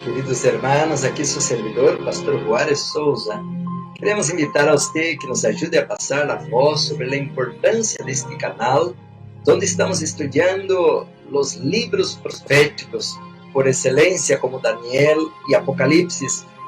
Queridos hermanos, aqui seu servidor, pastor Juárez Souza. Queremos invitar a você que nos ajude a passar a voz sobre a importância deste canal, onde estamos estudando os livros proféticos por excelência, como Daniel e Apocalipse.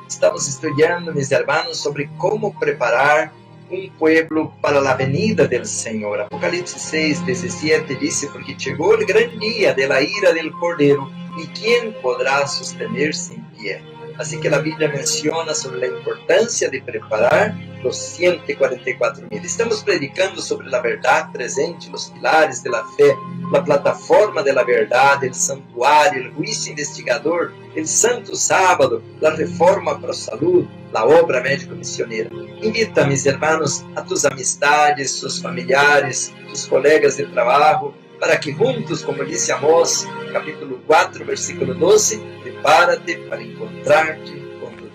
Estamos estudando, meus hermanos, sobre como preparar um povo para a venida do Senhor. Apocalipse 6:17 diz: porque chegou o grande dia da ira del Cordeiro, e quem poderá sostener-se em pé? Assim que a Bíblia menciona sobre a importância de preparar os 144.000. Estamos predicando sobre a verdade presente, os pilares da fé, a plataforma da verdade, o santuário, o juízo investigador, o santo sábado, a reforma para a saúde, a obra médico-missioneira. Invita, meus irmãos, a tus amistades, seus familiares, tus colegas de trabalho, para que juntos, como disse Amós, capítulo 4, versículo 12, prepárate para encontrar-te com Deus.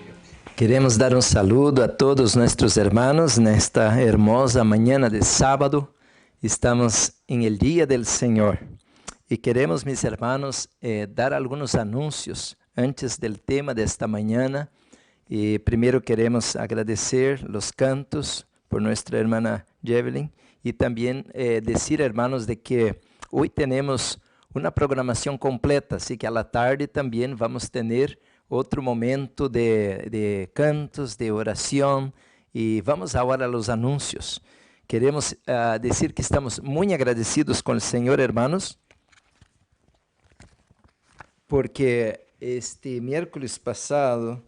Queremos dar un saludo a todos nuestros hermanos nesta hermosa mañana de sábado. Estamos en el Día del Señor y queremos, mis hermanos, dar algunos anuncios antes del tema de esta mañana. Primero queremos agradecer los cantos por nuestra hermana Jevelyn y también decir, hermanos, de que hoy tenemos una programación completa, así que a la tarde también vamos a tener otro momento de cantos, de oración, y vamos ahora a los anuncios. Queremos decir que estamos muy agradecidos con el Señor, hermanos, porque este miércoles pasado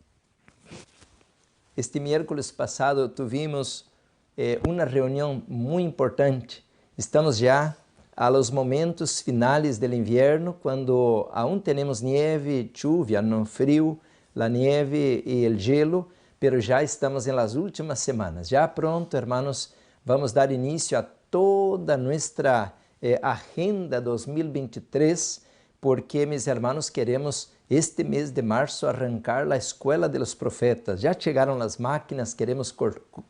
tuvimos una reunión muy importante. Estamos ya a los momentos finales del invierno, cuando aún tenemos nieve, lluvia, no frío, la nieve y el hielo, pero ya estamos en las últimas semanas. Ya pronto, hermanos, vamos dar inicio a toda nuestra agenda 2023, porque, mis hermanos, queremos este mes de marzo arrancar la Escuela de los Profetas. Ya llegaron las máquinas, queremos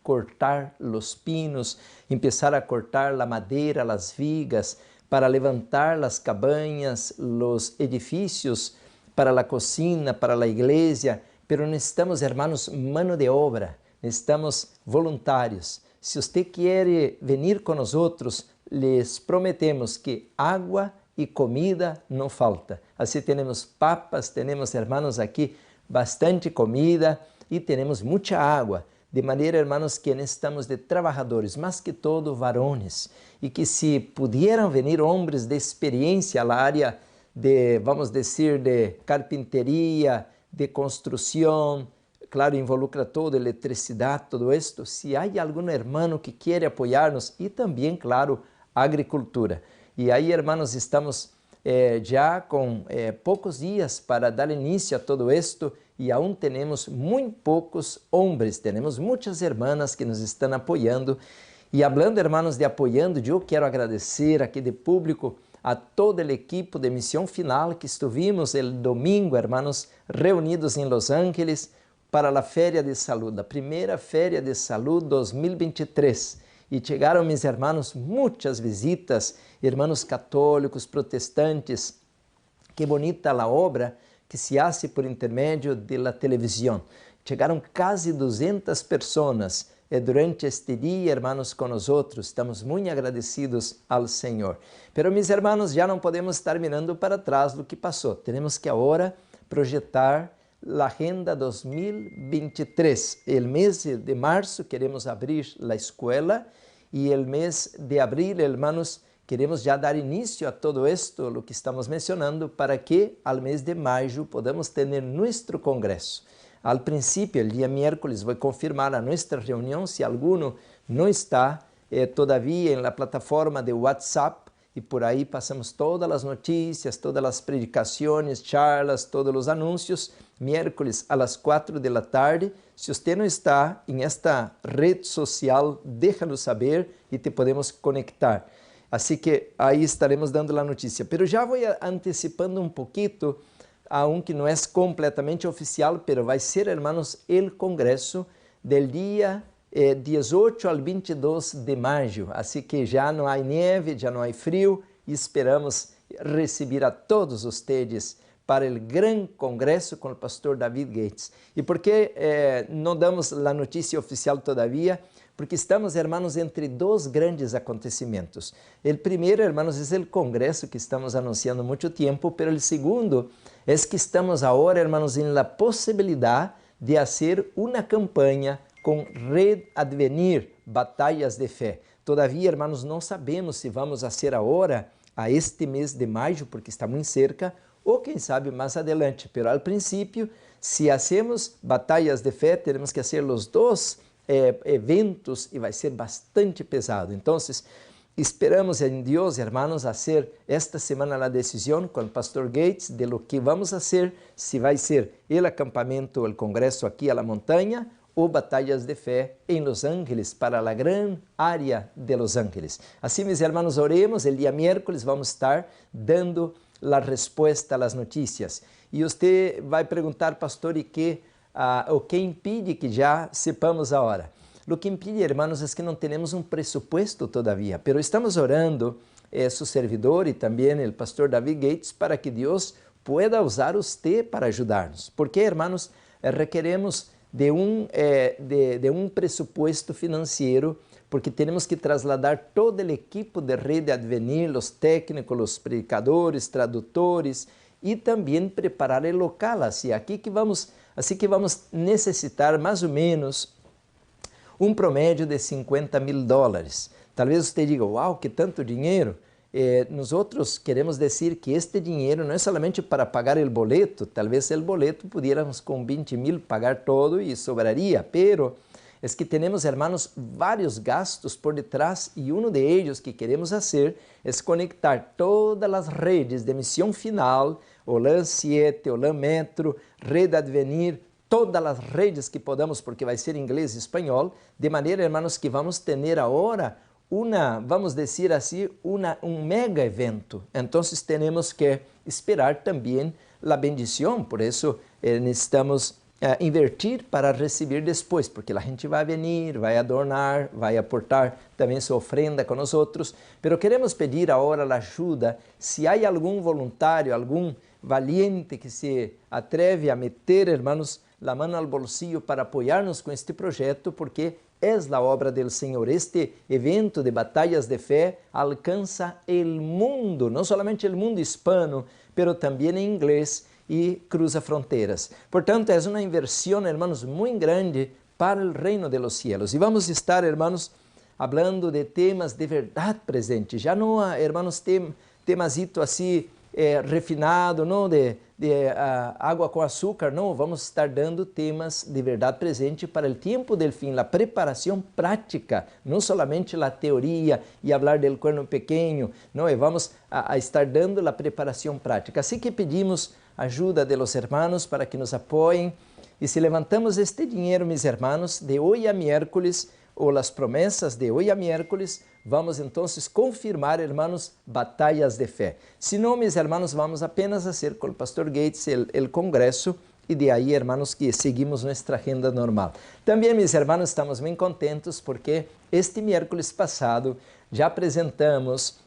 cortar los pinos, empezar a cortar la madera, las vigas, para levantar las cabañas, los edificios, para la cocina, para la iglesia. Pero necesitamos, hermanos, mano de obra, necesitamos voluntarios. Si usted quiere venir con nosotros, les prometemos que agua y comida no falta. Así tenemos papas, tenemos, hermanos, aquí bastante comida y tenemos mucha agua. De maneira, hermanos, que necessitamos de trabalhadores, mais que todo varones, e que se pudieran venir homens de experiência à área de, vamos dizer, de carpinteria, de construção, claro, involucra toda eletricidade, todo isto. Se há algum irmão que quer apoiar-nos, e também, claro, agricultura. E aí, hermanos, estamos já com poucos dias para dar início a todo isto, e aún temos muito poucos homens, temos muitas irmãs que nos estão apoiando. E hablando, hermanos, de apoiando, eu quero agradecer aqui de público a toda a equipe de Missão Final que estivemos el domingo, hermanos, reunidos em Los Ángeles para a Féria de Saúde, a primeira Féria de Saúde 2023. E chegaram, meus irmãos, muitas visitas, irmãos católicos, protestantes. Que bonita a obra que se hace por intermédio da televisão. Chegaram quase 200 pessoas durante este dia, hermanos, com nós. Estamos muito agradecidos ao Senhor. Pero, meus irmãos, já não podemos estar mirando para trás do que passou. Temos que agora projetar a Agenda 2023. O mês de março queremos abrir a escola e o mês de abril, hermanos, queremos já dar início a todo esto, o que estamos mencionando, para que al mês de maio podamos ter nosso congresso. Al princípio, o dia miércoles, vou confirmar a nossa reunião, se alguno não está todavia na plataforma de WhatsApp, e por aí passamos todas as notícias, todas as predicações, charlas, todos os anúncios, miércoles a las 4 da tarde. Se você não está em esta rede social, deixa-nos saber e te podemos conectar. Assim que aí estaremos dando a notícia. Pero já vou antecipando um pouquinho a um que não é completamente oficial, pero vai ser, hermanos, o congresso del dia 18 ao 22 de maio. Assim que já não há neve, já não há frio e esperamos receber a todos vocês para o grande congresso com o pastor David Gates. E por que não damos a notícia oficial todavia? Porque estamos, hermanos, entre dois grandes acontecimentos. O primeiro, hermanos, é o congresso que estamos anunciando há muito tempo, mas o segundo é que estamos agora, hermanos, em la possibilidade de fazer uma campanha com Red Advenir, Batalhas de Fé. Todavia, hermanos, não sabemos se vamos fazer agora, a este mês de maio, porque está muito cerca, ou quem sabe mais adelante. Pero al princípio, se hacemos Batalhas de Fé, teremos que fazer os dois eventos e vai ser bastante pesado. Então, esperamos em Deus, hermanos, fazer esta semana a decisão com o pastor Gates de lo que vamos fazer, se vai ser o acampamento, o congresso aqui a la montanha, ou Batalhas de Fé em Los Ángeles, para a grande área de Los Ángeles. Assim, meus irmãos, oremos, el dia miércoles vamos estar dando a resposta às notícias. E você vai perguntar, pastor, e o que impede que já sepamos a hora? O que impede, hermanos, é que não temos um presupuesto todavia, pero estamos orando, su servidor e também o pastor David Gates, para que Deus pueda usar você para ajudar-nos. Porque, hermanos, requeremos de um presupuesto financeiro, porque temos que trasladar todo o equipo de Rede Advenir, os técnicos, os predicadores, tradutores, e também preparar o local. Assim que vamos necessitar mais ou menos um promédio de $50,000. Talvez você diga, uau, que tanto dinheiro! Nós outros queremos dizer que este dinheiro não é somente para pagar o boleto, talvez o boleto pudiéramos com 20,000 pagar todo e sobraria, pero é que temos, hermanos, vários gastos por detrás e um de eles que queremos fazer é conectar todas as redes de missão final, o LAN 7, o LAN Metro, Rede Advenir, todas as redes que podamos, porque vai ser em inglês e espanhol, de maneira, hermanos, que vamos ter agora vamos dizer assim, um mega evento. Então, temos que esperar também a bendição, por isso necessitamos invertir para receber depois, porque a gente vai vir, vai adornar, vai aportar também sua ofrenda com nós outros, pero queremos pedir agora a ajuda, se há algum voluntário, algum valiente que se atreve a meter, hermanos, a mão al bolsillo para apoiar-nos com este projeto, porque é a obra do Senhor. Este evento de Batalhas de Fé alcança o mundo, não somente o mundo hispano, pero também em inglês e cruza fronteiras. Portanto, é uma inversão, hermanos, muito grande para o reino de los cielos. E vamos estar, hermanos, falando de temas de verdade presente. Já não, hermanos, temasito assim refinado, não de água com açúcar, não. Vamos estar dando temas de verdade presente para o tempo del fim, a preparação prática, não somente a teoria e falar del cuerno pequeno, não, vamos a estar dando a preparação prática. Assim que pedimos ajuda de los hermanos para que nos apoiem, e se levantamos este dinheiro, meus hermanos, de hoje a miércoles, ou as promessas de hoje a miércoles, vamos então confirmar, hermanos, Batalhas de Fé. Se não, meus hermanos, vamos apenas fazer com o pastor Gates o congresso e de aí, hermanos, que seguimos nossa agenda normal. Também, meus hermanos, estamos bem contentos porque este miércoles passado já apresentamos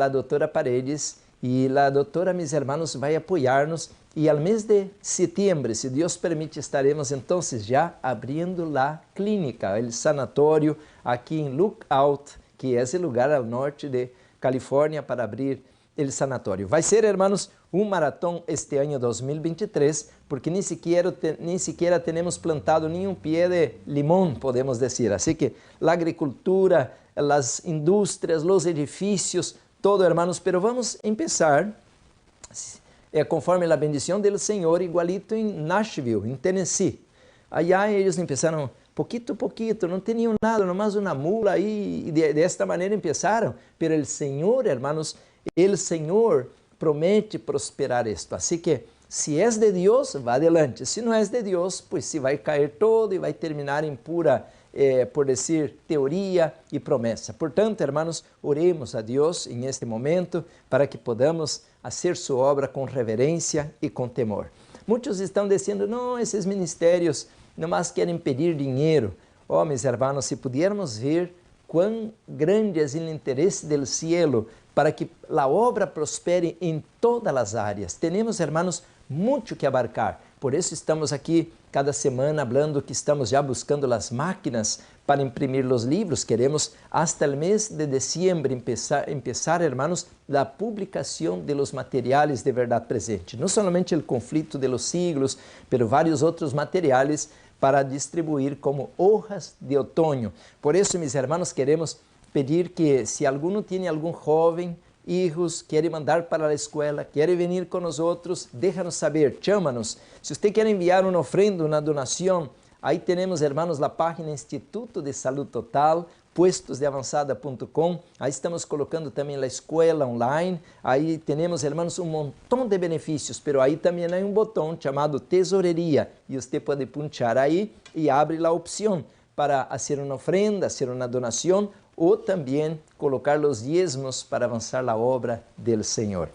a doutora Paredes e a doutora, meus hermanos, vai apoiar-nos e ao mês de setembro, se Deus permite, estaremos então já abrindo a clínica, o sanatório aqui em Lookout, que é esse lugar ao norte de Califórnia para abrir o sanatório. Vai ser, hermanos, um maratón este ano 2023, porque nem sequer temos plantado nenhum pé de limão, podemos dizer. Assim que a agricultura, as indústrias, os edifícios, todo, hermanos, pero vamos empezar conforme a bendição do Senhor, igualito em Nashville, em Tennessee. Allá eles empezaram poquito a poquito, não tinham nada, nomás uma mula aí, e desta maneira empezaram, pero o Senhor, hermanos, o Senhor promete prosperar isto. Assim que, se é de Deus, vá adelante. Se não é de Deus, pues se vai cair todo e vai terminar em pura, por dizer, teoria e promessa. Portanto, hermanos, oremos a Deus em este momento para que podamos fazer sua obra com reverência e com temor. Muitos estão dizendo, não, esses ministérios nomás querem pedir dinheiro. Oh, meus hermanos, se pudermos ver quão grande é o interesse do cielo para que a obra prospere em todas as áreas. Temos, hermanos, muito que abarcar. Por isso estamos aqui cada semana falando que estamos já buscando as máquinas para imprimir os livros. Queremos hasta el mes de diciembre empezar, hermanos, a publicação de los materiais de verdade presente. Não somente o conflito de los siglos, pero vários outros materiais para distribuir como hojas de otoño. Por isso, mis hermanos, queremos pedir que se alguno tem algum jovem, hijos, quer mandar para a escola, quer vir com nós outros, déjanos saber, chama-nos. Se você quer enviar uma ofrenda, uma donação, aí temos, hermanos, a página Instituto de Saúde Total, puestosdeavanzada.com, aí estamos colocando também a escola online, aí temos, hermanos, um montão de benefícios, pero aí também há um botão chamado Tesoreria, e você pode punchar aí e abre a opção para fazer uma ofrenda, fazer uma donação, ou também colocar os diezmos para avançar a obra do Senhor.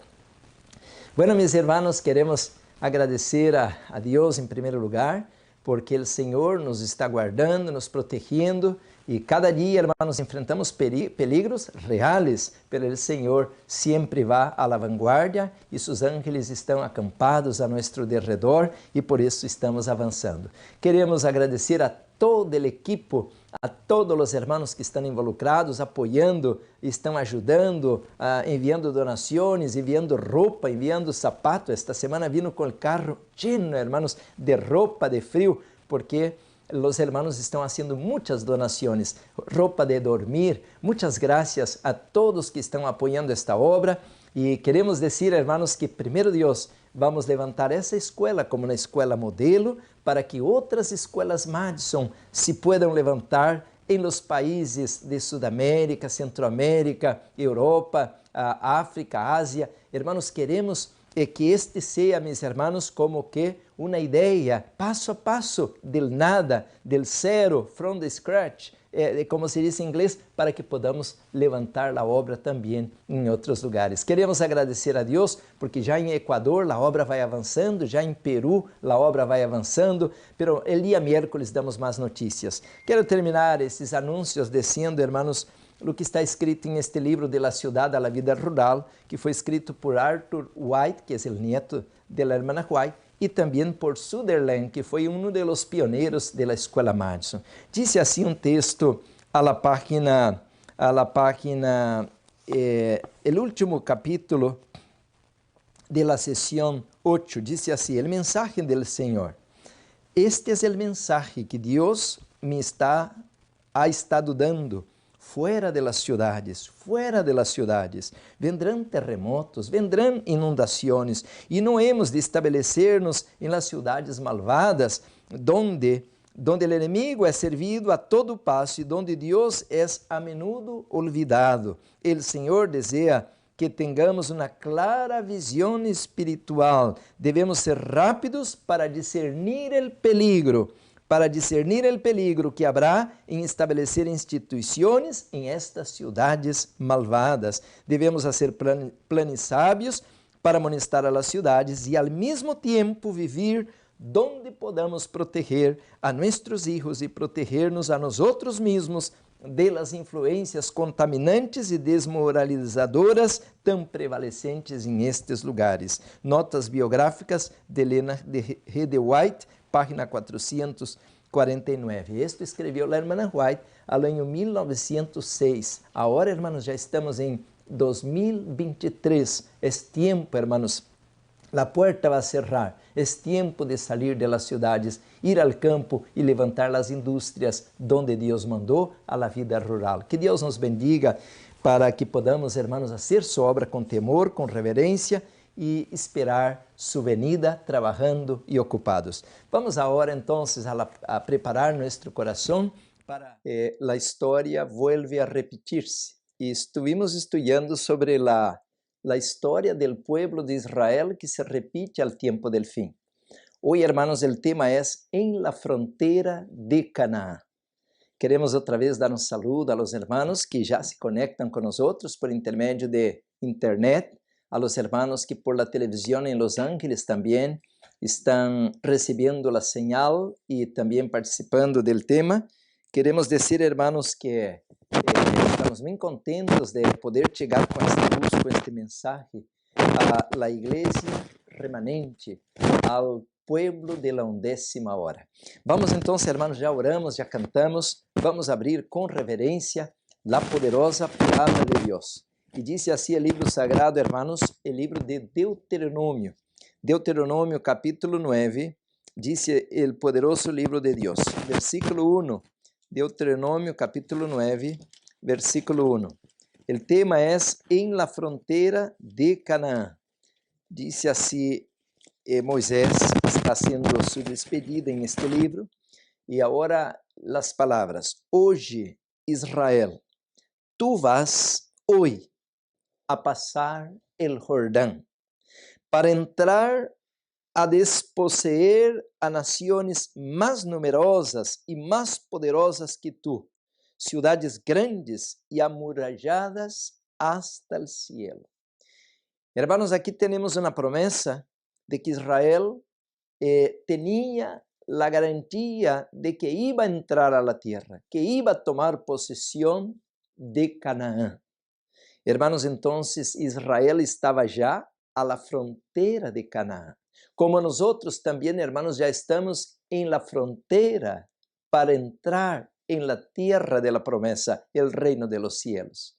Bueno, mis hermanos, queremos agradecer a Deus em primeiro lugar, porque o Senhor nos está guardando, nos protegendo, e cada dia, hermanos, enfrentamos peligros reais, pero o Senhor sempre vai à vanguarda e seus ángeles estão acampados a nosso derredor e por isso estamos avançando. Queremos agradecer a todo o equipo, a todos os hermanos que estão involucrados, apoiando, estão ajudando, enviando donações, enviando roupa, enviando sapato. Esta semana vino com o carro cheio, hermanos, de roupa de frio, porque os hermanos estão fazendo muitas donações, roupa de dormir. Muitas graças a todos que estão apoiando esta obra. E queremos dizer, hermanos, que primeiro Deus, vamos levantar essa escola como uma escola modelo para que outras escolas Madison se puedan levantar em los países de Sudamérica, Centroamérica, Europa, África, Ásia. Hermanos, queremos que este seja, mis hermanos, como que uma ideia, passo a passo, del nada, del zero, from the scratch, como se diz em inglês, para que podamos levantar a obra também em outros lugares. Queremos agradecer a Deus, porque já em Equador a obra vai avançando, já em Peru a obra vai avançando, pero el dia miércoles damos mais notícias. Quero terminar esses anúncios dizendo, hermanos, o que está escrito em este livro de La Ciudad a la Vida Rural, que foi escrito por Arthur White, que é o nieto de la hermana White, e também por Sutherland, que foi um dos pioneiros da Escola Madison. Disse assim um texto a la página, el último capítulo de la sesión 8, disse assim, el mensaje del Señor. Este es el mensaje que Dios me ha estado dando. Fuera de las ciudades, vendrán terremotos, vendrán inundaciones, y no hemos de estabelecernos en las ciudades malvadas, donde el enemigo es servido a todo paso y donde Dios es a menudo olvidado. El Señor desea que tengamos uma clara visão espiritual. Devemos ser rápidos para discernir o peligro que habrá em estabelecer instituições em estas cidades malvadas. Devemos ser planos sábios para amonestar a las cidades e, ao mesmo tempo, viver donde podamos proteger a nossos hijos e proteger-nos a nós outros mesmos de las influências contaminantes e desmoralizadoras tão prevalecentes em estes lugares. Notas biográficas de Helena G. de White, página 449. Esto escreveu a hermana White no ano 1906. Agora, hermanos, já estamos em 2023. É tempo, hermanos. A porta vai cerrar. É tempo de sair de las cidades, ir ao campo e levantar as indústrias donde Deus mandou a la vida rural. Que Deus nos bendiga para que podamos, hermanos, fazer sua obra com temor, com reverência e esperar sua venida trabalhando e ocupados. Vamos agora, então, a preparar nosso coração para a história vuelve a repetir-se. E estivemos estudando sobre a história do pueblo de Israel que se repite al tiempo del fin. Hoy, hermanos, el tema es en la frontera de Canaán. Queremos outra vez dar um saludo a los hermanos que já se conectam com nós por intermédio de internet, a los hermanos que por la televisión en Los Ángeles también están recibiendo la señal y también participando del tema. Queremos decir, hermanos, que estamos muy contentos de poder llegar con esta luz, con este mensaje a la iglesia remanente, al pueblo de la 11ª hora. Vamos entonces, hermanos, ya oramos, ya cantamos, vamos a abrir con reverencia la poderosa palabra de Dios. Y dice así el libro sagrado, hermanos, el libro de Deuteronomio. Deuteronomio capítulo 9, dice el poderoso libro de Dios. Versículo 1, Deuteronomio capítulo 9, versículo 1. El tema es en la frontera de Canaán. Dice así, Moisés está haciendo su despedida en este libro. Y ahora las palabras. Hoje, Israel, tú vas hoy a pasar el Jordán para entrar a desposeer a naciones más numerosas y más poderosas que tú, ciudades grandes y amuralladas hasta el cielo. Hermanos, aquí tenemos una promesa de que Israel tenía la garantía de que iba a entrar a la tierra, que iba a tomar posesión de Canaán. Hermanos, entonces Israel estaba ya a la frontera de Canaán. Como nosotros también, hermanos, ya estamos en la frontera para entrar en la tierra de la promesa, el reino de los cielos.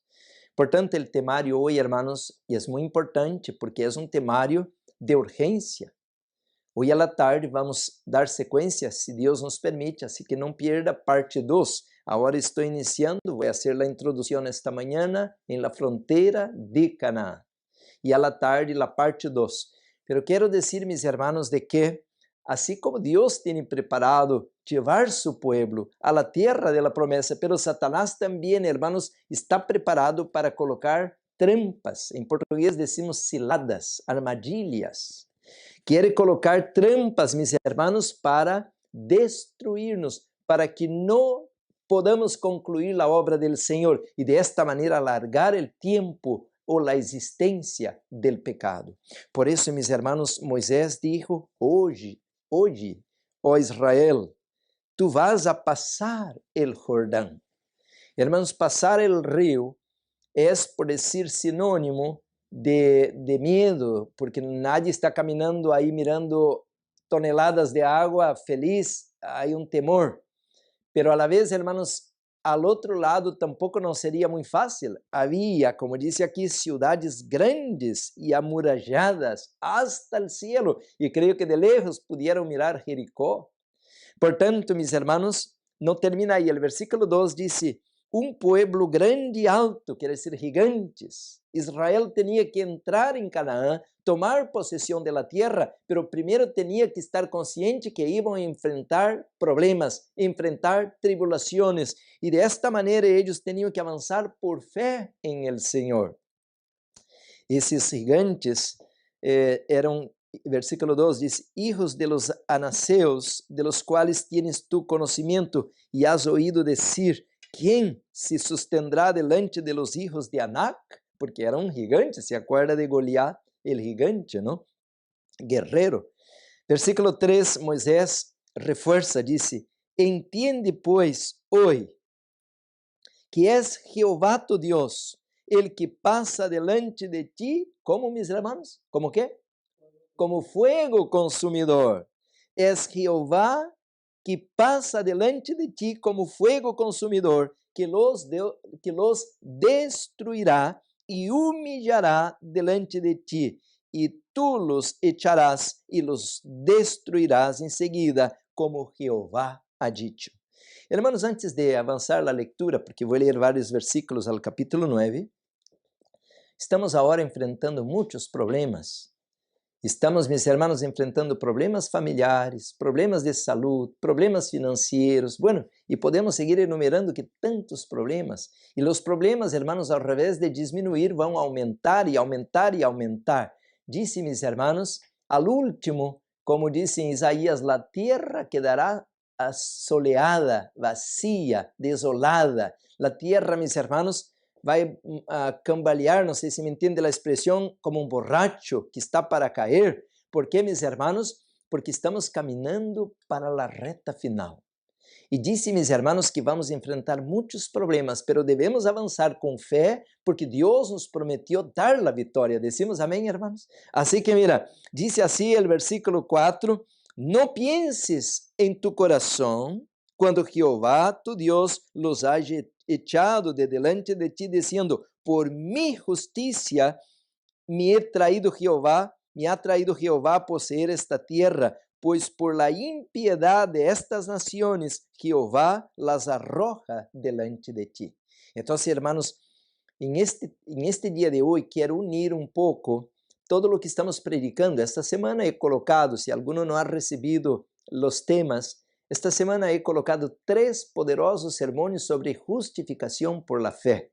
Por tanto, el temario hoy, hermanos, y es muy importante porque es un temario de urgencia. Hoy a la tarde vamos dar sequência, se Deus nos permite, assim que não pierda parte 2. Agora estou iniciando, vou fazer a introdução esta manhã em la fronteira de Canaã. E a la tarde, la parte 2. Pero quero dizer, mis hermanos, de que, assim como Deus tem preparado llevar su pueblo a la tierra de la promesa, pero Satanás também, hermanos, está preparado para colocar trampas. Em português decimos ciladas, armadilhas. Quiere colocar trampas, mis hermanos, para destruirnos, para que no podamos concluir la obra del Señor y de esta manera alargar el tiempo o la existencia del pecado. Por eso, mis hermanos, Moisés dijo, hoy, oh Israel, tú vas a pasar el Jordán. Hermanos, pasar el río es, por decir, sinónimo de medo, porque nadie está caminando aí mirando toneladas de água feliz, hay un temor. Pero a la vez, hermanos, al otro lado tampoco no sería muy fácil. Había, como dice aquí, ciudades grandes y amuralladas hasta el cielo. Y creo que de lejos pudieron mirar Jericó. Por tanto, mis hermanos, no termina ahí. El versículo 2 dice, un pueblo grande y alto, quiere decir gigantes. Israel tenía que entrar en Canaán, tomar posesión de la tierra, pero primero tenía que estar consciente que iban a enfrentar problemas, enfrentar tribulaciones, y de esta manera ellos tenían que avanzar por fe en el Señor. Esses gigantes eram, versículo 2 diz, hijos de los anaseos, de los cuales tienes tu conocimiento, y has oído decir, ¿quién se sostendrá delante de los hijos de Anac? Porque era un gigante, se acuerda de Goliat, el gigante, ¿no? Guerrero. Versículo 3, Moisés refuerza, dice, entiende pues hoy que es Jehová tu Dios, el que pasa delante de ti, ¿cómo, mis hermanos? ¿Cómo qué? Como fuego consumidor. Es Jehová que pasa delante de ti como fuego consumidor, que los destruirá y humillará delante de ti, y tú los echarás y los destruirás enseguida, como Jehová ha dicho. Hermanos, antes de avançar la lectura, porque vou ler vários versículos ao capítulo 9, estamos agora enfrentando muitos problemas. Estamos, mis hermanos, enfrentando problemas familiares, problemas de salud, problemas financieros, bueno, y podemos seguir enumerando que tantos problemas. Y los problemas, hermanos, al revés de disminuir, van a aumentar y aumentar y aumentar. Dice, mis hermanos, al último, como dice en Isaías, la tierra quedará asoleada, vacía, desolada. La tierra, mis hermanos, vai cambalear, não sei se me entende a expressão, como um borracho que está para cair. ¿Por quê, mis hermanos? Porque estamos caminhando para a reta final. E disse, mis hermanos, que vamos enfrentar muitos problemas, pero devemos avançar com fé, porque Deus nos prometeu dar a vitória. Decimos amém, hermanos? Assim que mira, dice assim o versículo 4, no pienses en tu corazón, quando Jehová, tu Deus, los haya echado de delante de ti, diciendo, por mi justicia me ha traído Jehová a poseer esta tierra, pois por la impiedad de estas naciones, Jehová las arroja delante de ti. Entonces, hermanos, en este día de hoy quiero unir un poco todo lo que estamos predicando. Esta semana he colocado, si alguno no ha recibido los temas, esta semana he colocado 3 poderosos sermones sobre justificación por la fe.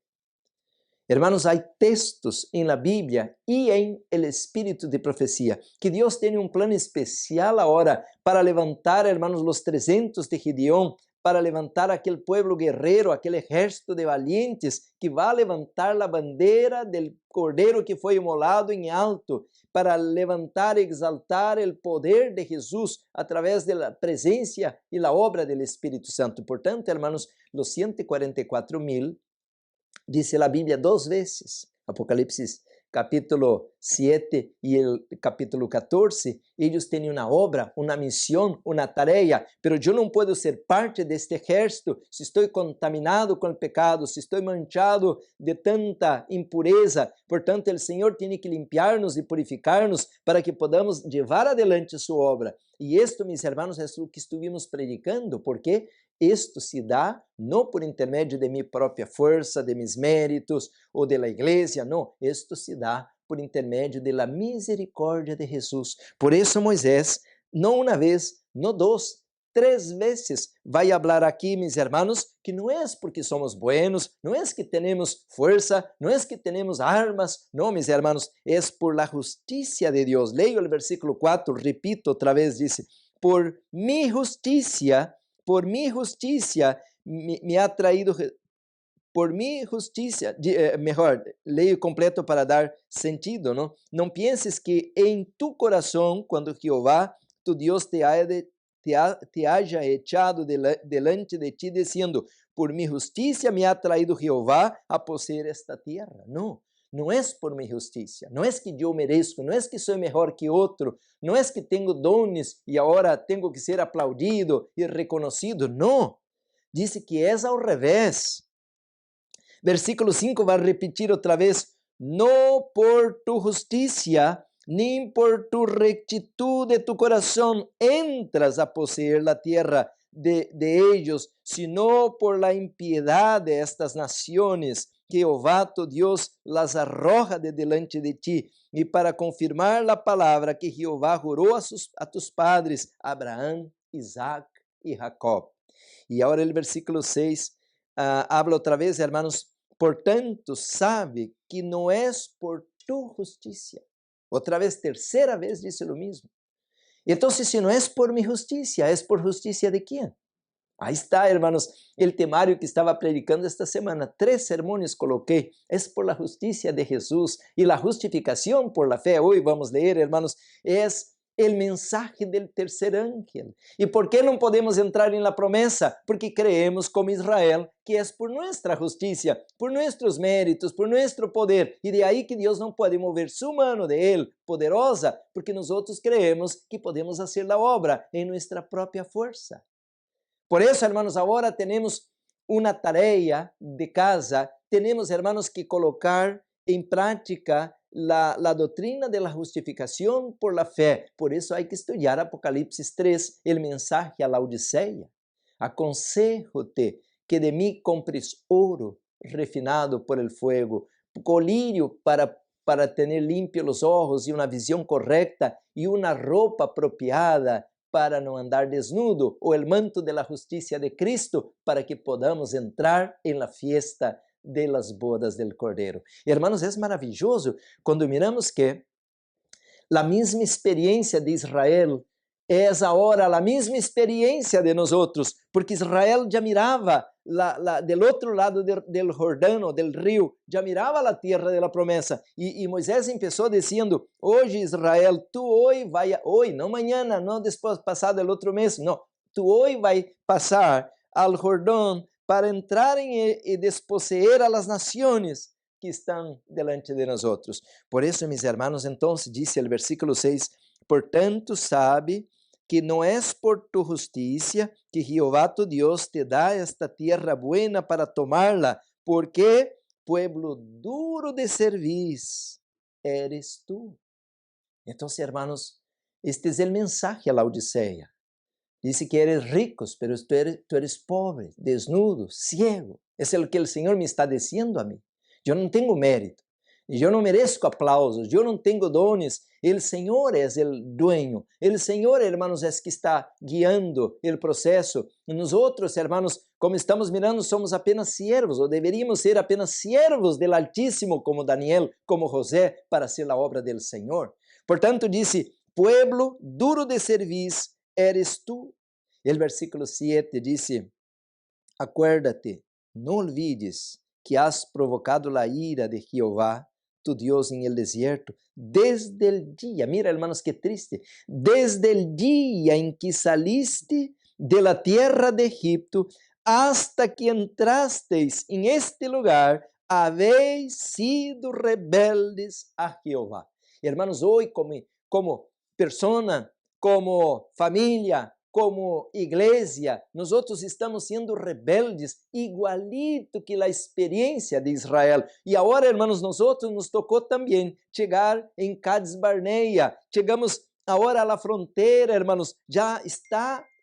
Hermanos, hay textos en la Biblia y en el espíritu de profecía que Dios tiene un plan especial ahora para levantar, hermanos, los 300 de Gideón, para levantar aquel pueblo guerrero, aquel ejército de valientes que va a levantar la bandera del Cordero que fue inmolado en alto, para levantar y exaltar el poder de Jesús a través de la presencia y la obra del Espíritu Santo. Por tanto, hermanos, los 144,000 dice la Biblia 2 veces, Apocalipsis capítulo 7 y el capítulo 14, ellos tienen una obra, una misión, una tarea, pero yo no puedo ser parte de este ejército si estoy contaminado con el pecado, si estoy manchado de tanta impureza. Por tanto, el Señor tiene que limpiarnos y purificarnos para que podamos llevar adelante su obra. Y esto, mis hermanos, es lo que estuvimos predicando, porque esto se dá não por intermédio de minha própria força, de mis méritos ou de la igreja, não. Esto se dá por intermédio de la misericórdia de Jesus. Por isso Moisés, não uma vez, não 2, 3 vezes, vai falar aqui, mis hermanos, que não é porque somos buenos, não é que temos força, não é que temos armas, não, mis hermanos, é por la justicia de Deus. Leio o versículo 4, repito outra vez, dice, por mi justicia me ha traído, por mi justicia, mejor, leio completo para dar sentido, ¿no? No pienses que en tu corazón, cuando Jehová, tu Dios, te haya echado delante de ti, diciendo, por mi justicia me ha traído Jehová a poseer esta tierra. No. Não é por minha justiça, não é que eu mereço, não é que sou melhor que outro, não é que tenho dones e agora tenho que ser aplaudido e reconhecido, não. Diz que é ao revés. Versículo 5 vai repetir outra vez, não por tu justiça, nem por tu rectitud de tu coração entras a poseer la tierra de ellos, sino por la impiedad de estas naciones, Jehová tu Dios las arroja de delante de ti, y para confirmar la palabra que Jehová juró a tus padres, Abraham, Isaac y Jacob. Y ahora el versículo 6 habla otra vez, hermanos, por tanto sabe que no es por tu justicia. Otra vez, tercera vez dice lo mismo. Entonces, si no es por mi justicia, ¿es por justicia de quién? Ahí está, hermanos, el temario que estaba predicando esta semana. 3 sermones coloqué. Es por la justicia de Jesús y la justificación por la fe. Hoy vamos a leer, hermanos, es el mensaje del tercer ángel. ¿Y por qué no podemos entrar en la promesa? Porque creemos como Israel que es por nuestra justicia, por nuestros méritos, por nuestro poder. Y de ahí que Dios no puede mover su mano de Él, poderosa, porque nosotros creemos que podemos hacer la obra en nuestra propia fuerza. Por eso, hermanos, ahora tenemos una tarea de casa. Tenemos, hermanos, que colocar en práctica la doctrina de la justificación por la fe. Por eso hay que estudiar Apocalipsis 3, el mensaje a la Odisea. Aconsejo-te que de mí compres oro refinado por el fuego, colirio para tener limpios los ojos y una visión correcta y una ropa apropiada para no andar desnudo, o el manto de la justicia de Cristo, para que podamos entrar en la fiesta de las bodas del Cordero. Hermanos, es maravilloso cuando miramos que la misma experiencia de Israel es ahora la misma experiencia de nosotros, porque Israel ya miraba del otro lado del Jordano, del río, ya miraba la tierra de la promesa. Y Moisés empezó diciendo, oye Israel, tú hoy, no mañana, no después pasado el otro mes, no, tu hoje vai passar ao Jordão para entrar e desposeer a las naciones que estão delante de nós outros. Por isso, mis hermanos, então, diz o versículo 6, portanto, sabe que não é por tu justicia que Jehová tu Dios te dá esta tierra buena para tomarla, porque pueblo duro de cerviz eres tú. Então, hermanos, este é o mensaje a la Odisseia. Dice que eres ricos, pero tú eres pobre, desnudo, ciego. Es lo que el Señor me está diciendo a mí. Yo no tengo mérito. Yo no merezco aplausos. Yo no tengo dones. El Señor es el dueño. El Señor, hermanos, es que está guiando el proceso. Y nosotros, hermanos, como estamos mirando, somos apenas siervos, o deberíamos ser apenas siervos del Altísimo, como Daniel, como José, para hacer la obra del Señor. Portanto, dice, pueblo duro de cerviz eres tú. El versículo 7 dice, acuérdate, no olvides que has provocado la ira de Jehová, tu Dios, en el desierto, desde el día, mira hermanos qué triste, desde el día en que saliste de la tierra de Egipto hasta que entrasteis en este lugar, habéis sido rebeldes a Jehová. Hermanos, hoy como persona, como família, como igreja, nós estamos sendo rebeldes, igualito que a experiência de Israel. E agora, irmãos, nós nos tocou também chegar em Cades Barnea. Chegamos agora à fronteira, irmãos,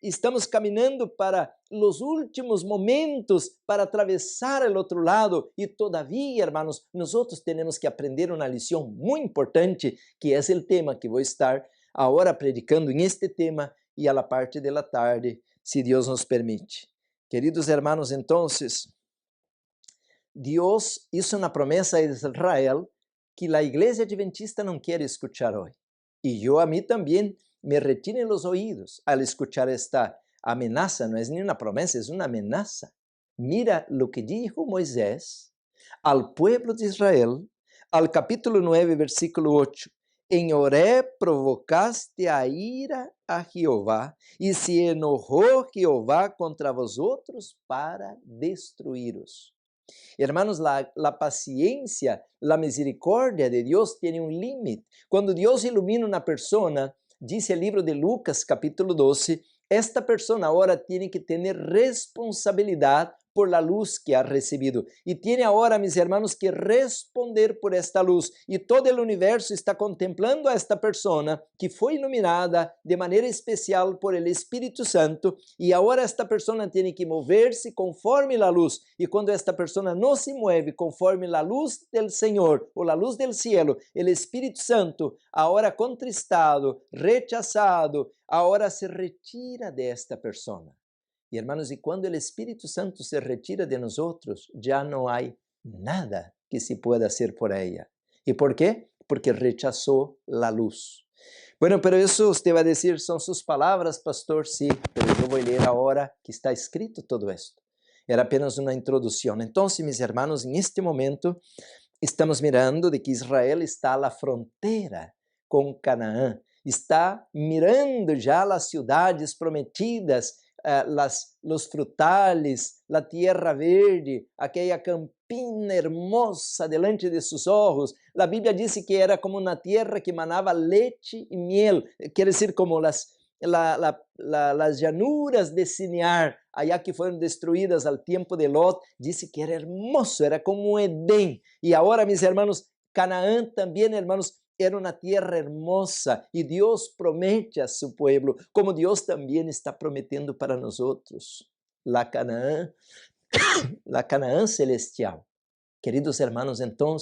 estamos caminhando para os últimos momentos para atravessar o outro lado. E todavia, irmãos, nós temos que aprender uma lição muito importante, que é o tema que vou estar agora predicando neste tema e a la parte de la tarde, se Deus nos permite. Queridos hermanos, então, Deus hizo uma promessa a Israel que a igreja adventista não quer escuchar hoje. E eu a mim também me retiro os ouvidos al escuchar esta amenaza. Não é nem uma promessa, é uma amenaza. Mira lo que dijo Moisés al pueblo de Israel, al capítulo 9, versículo 8. En Horeb provocaste a ira a Jehová, e se enojou Jehová contra vosotros para destruíros. Hermanos, la paciencia, la misericordia de Dios tiene un límite. Cuando Dios ilumina una persona, dice el libro de Lucas, capítulo 12, esta persona ahora tiene que tener responsabilidad por la luz que ha recibido. Y tiene ahora, mis hermanos, que responder por esta luz. Y todo el universo está contemplando a esta persona que fue iluminada de manera especial por el Espíritu Santo. Y ahora esta persona tiene que moverse conforme la luz. Y cuando esta persona no se mueve conforme la luz del Señor o la luz del cielo, el Espíritu Santo, ahora contristado, rechazado, ahora se retira de esta persona. E, hermanos, e quando o Espírito Santo se retira de nós, já não há nada que se pueda hacer por ella. E por quê? Porque rechazou a luz. Bueno, pero isso você vai dizer, são suas palavras, pastor? Sim, pero eu vou ler agora que está escrito todo esto. Era apenas uma introdução. Então, meus hermanos, em este momento, estamos mirando de que Israel está à fronteira com Canaã. Está mirando já as cidades prometidas, los frutales, la tierra verde, aquella campina hermosa delante de sus ojos. La Biblia dice que era como una tierra que manaba leche y miel, quiere decir como las llanuras de Sinear, allá que fueron destruidas al tiempo de Lot. Dice que era hermoso, era como Edén. Y ahora, mis hermanos, Canaán también, hermanos, era uma terra hermosa e Deus promete a seu pueblo, como Deus também está prometendo para nós outros. La Canaã celestial. Queridos hermanos, então,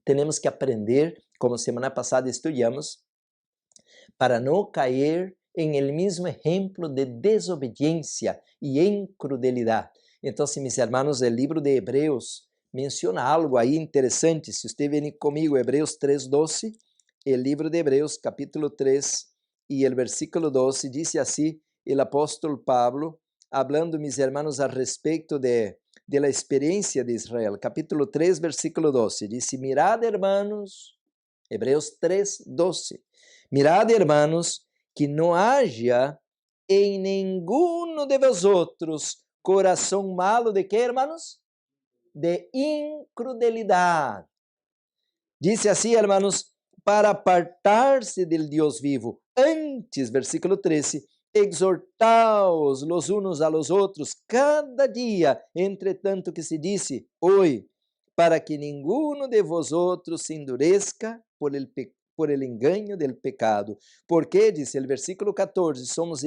temos que aprender, como semana passada estudamos, para não cair em el mesmo exemplo de desobediência e incrudelidade. Então, mis hermanos, o livro de Hebreus menciona algo aí interessante. Se você vem comigo, Hebreus 3:12, el libro de Hebreos, capítulo 3, y el versículo 12, dice así el apóstol Pablo, hablando, mis hermanos, al respecto de la experiencia de Israel. Capítulo 3, versículo 12, dice, mirad, hermanos, Hebreos 3, 12, mirad, hermanos, que no haya en ninguno de vosotros corazón malo de qué, hermanos? De incrudelidad. Dice así, hermanos, para apartarse del Dios vivo. Antes, versículo 13, exhortaos los unos a los otros cada día, entre tanto que se dice hoy, para que ninguno de vosotros se endurezca por el engaño del pecado. Porque, dice el versículo 14, somos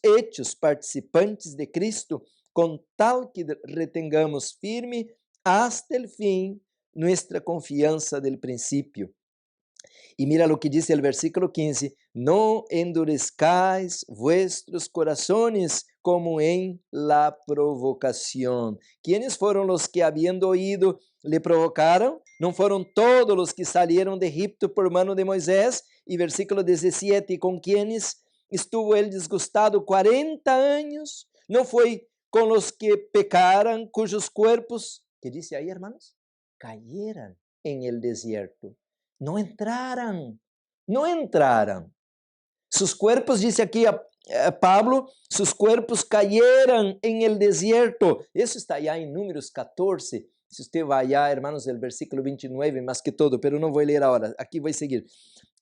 hechos participantes de Cristo, con tal que retengamos firme hasta el fin nuestra confianza del principio. Y mira lo que dice el versículo 15, no endurezcáis vuestros corazones como en la provocación. ¿Quiénes fueron los que habiendo oído le provocaron? ¿No fueron todos los que salieron de Egipto por mano de Moisés? Y versículo 17, ¿con quienes estuvo él disgustado 40 años? ¿No fue con los que pecaran, cuyos cuerpos, ¿qué dice ahí, hermanos? Cayeran en el desierto. No entraran. Sus cuerpos, dice aquí a Pablo, sus cuerpos cayeran en el desierto. Eso está allá en Números 14. Si usted va allá, hermanos, del versículo 29, más que todo, pero no voy a leer ahora, aquí voy a seguir.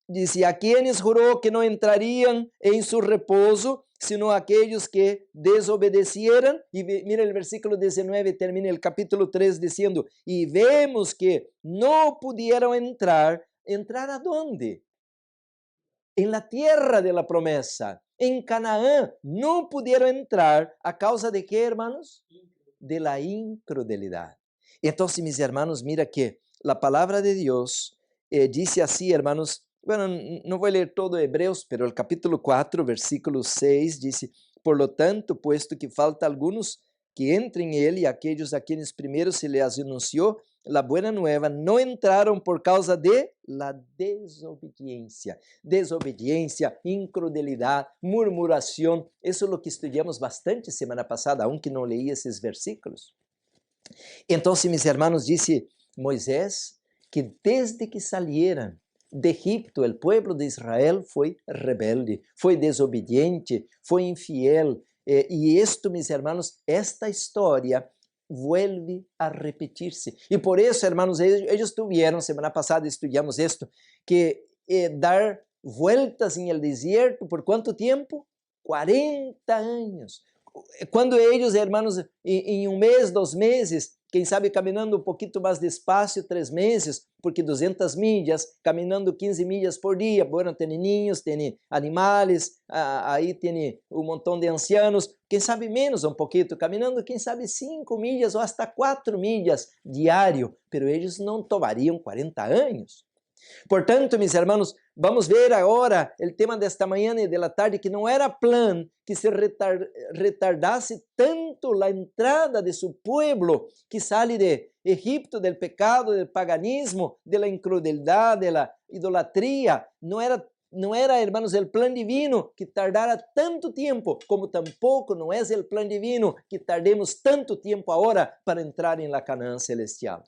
Dice, a quienes juró que no entrarían en su reposo, sino a aquellos que desobedecieran. Y mira el versículo 19, termina el capítulo 3 diciendo, y vemos que no pudieron entrar. ¿Entrar a dónde? En la tierra de la promesa, en Canaán, no pudieron entrar a causa de qué, hermanos? De la incrudelidad. Entonces, mis hermanos, mira que la palabra de Dios dice así, hermanos. Bueno, no voy a leer todo Hebreos, pero el capítulo 4, versículo 6 dice, por lo tanto, puesto que falta algunos que entren en él y aquellos a quienes primero se les anunció la buena nueva, no entraron por causa de la desobediencia. Desobediencia, incrudelidad, murmuración. Eso es lo que estudiamos bastante semana pasada, aunque no leí esos versículos. Entonces, mis hermanos, dice Moisés que desde que salieran de Egipto, el pueblo de Israel fue rebelde, fue desobediente, fue infiel. Y esto, mis hermanos, esta historia vuelve a repetirse. Y por eso, hermanos, ellos tuvieron, semana pasada estudiamos esto, que dar vueltas en el desierto, ¿por cuánto tiempo? 40 años. Cuando ellos, hermanos, em um mês, 2 meses, quem sabe caminhando um pouquinho mais despacio, 3 meses, porque 200 milhas, caminhando 15 milhas por dia, bueno, tem niños, tem animales, aí tem um montão de ancianos, quem sabe menos um pouquinho, caminhando, quem sabe 5 milhas ou hasta 4 milhas diário, pero eles não tomariam 40 anos. Portanto, mis hermanos, vamos ver agora o tema desta manhã e da tarde, que não era plan que se retardasse tanto a entrada de seu pueblo que sale de Egipto, del pecado, del paganismo, de la incrudelidad, de la idolatria. Não era, hermanos, o plan divino que tardara tanto tempo, como tampoco não é o plan divino que tardemos tanto tempo agora para entrar em la Canaã celestial.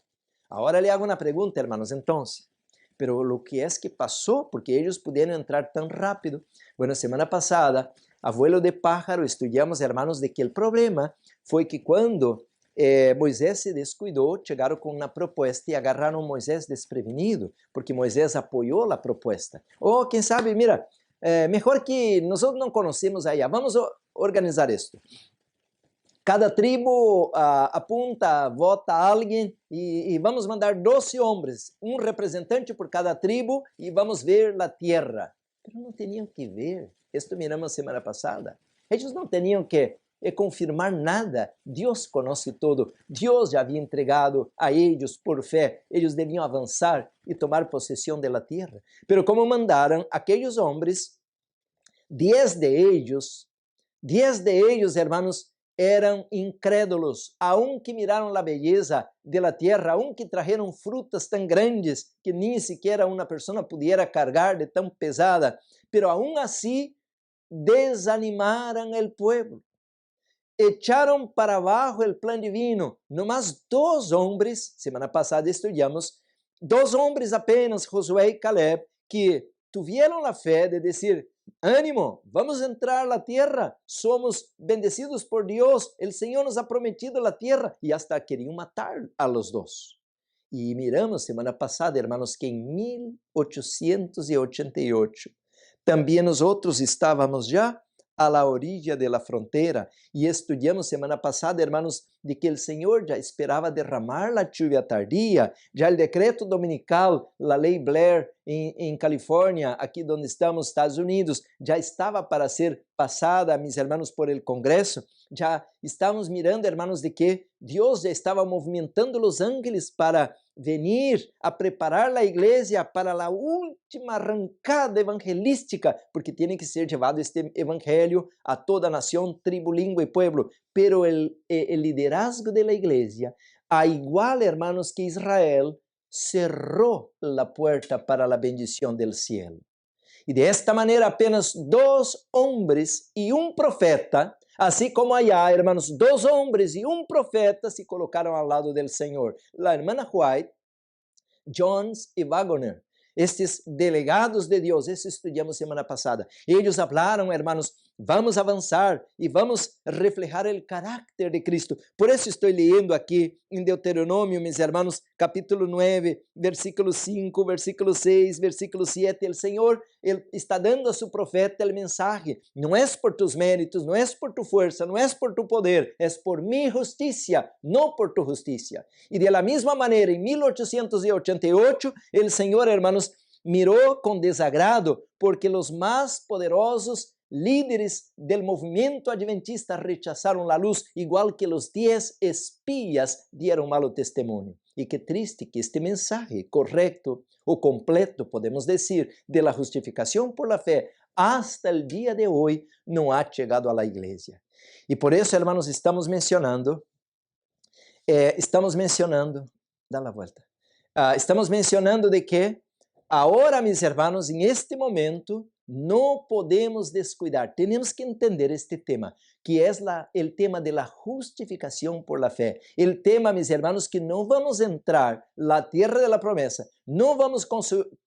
Agora le hago uma pergunta, hermanos, entonces. Pero lo que es que pasó, porque ellos pudieron entrar tan rápido. Bueno, semana pasada, abuelo de pájaro, estudiamos, hermanos, de que el problema fue que cuando Moisés se descuidó, llegaron con una propuesta y agarraron a Moisés desprevenido, porque Moisés apoyó la propuesta. Oh, quién sabe, mira, mejor que nosotros no conocemos allá, vamos a organizar esto. Cada tribo apunta, vota a alguém e vamos mandar 12 homens, um representante por cada tribo e vamos ver a terra. Mas não tinham que ver, isto miramos semana passada. Eles não tinham que confirmar nada, Deus conhece todo, Deus já havia entregado a eles por fé, eles deviam avançar e tomar possessão da terra. Pero como mandaram aqueles homens, 10 de ellos, hermanos, eram incrédulos, aunque miraram a beleza da terra, aunque trajeron frutas tão grandes que nem sequer uma pessoa pudiera cargar de tão pesada, pero aún así desanimaram el pueblo, echaram para abajo el plan divino. Nomás 2 hombres, semana passada estudiamos, 2 hombres apenas, Josué e Caleb, que tuvieron la fe de decir, ánimo, vamos a entrar a la tierra, somos bendecidos por Dios, el Señor nos ha prometido la tierra, y hasta querían matar a los dos. Y miramos semana pasada, hermanos, que en 1888, también nosotros estábamos ya a la orilla de la frontera y estudiamos semana pasada, hermanos, de que el Señor ya esperaba derramar la lluvia tardía, ya el decreto dominical, la ley Blair en California, aquí donde estamos, Estados Unidos, ya estaba para ser pasada, mis hermanos, por el Congreso. Ya estamos mirando, hermanos, de que Dios ya estaba movimentando los ángeles para venir a preparar la iglesia para la última arrancada evangelística, porque tiene que ser llevado este evangelio a toda nación, tribu, lengua y pueblo. Pero el liderazgo de la iglesia, a igual, hermanos, que Israel, cerró la puerta para la bendición del cielo. Y de esta manera apenas 2 hombres y un profeta, así como allá, hermanos, 2 hombres y un profeta se colocaron al lado del Señor. La hermana White, Jones y Wagner, estes delegados de Deus, isso estudamos semana passada. Eles falaram, hermanos, vamos avançar e vamos reflejar o caráter de Cristo. Por isso estou lendo aqui em Deuteronômio, meus hermanos, capítulo 9, versículo 5, versículo 6, versículo 7. O Senhor ele está dando a seu profeta o mensagem. Não é por tus méritos, não é por tu força, não é por tu poder, é por mi justiça, não por tu justiça. E de la mesma maneira, em 1888, o Senhor, hermanos, mirou com desagrado porque os mais poderosos líderes del movimiento adventista rechazaron la luz, igual que los 10 espías dieron malo testimonio. Y qué triste que este mensaje correcto o completo, podemos decir, de la justificación por la fe, hasta el día de hoy no ha llegado a la iglesia. Y por eso, hermanos, estamos mencionando, da la vuelta, estamos mencionando de que ahora, mis hermanos, en este momento, no podemos descuidar, tenemos que entender este tema, que es el tema de la justificación por la fe. El tema, mis hermanos, que no vamos a entrar la tierra de la promesa, no vamos a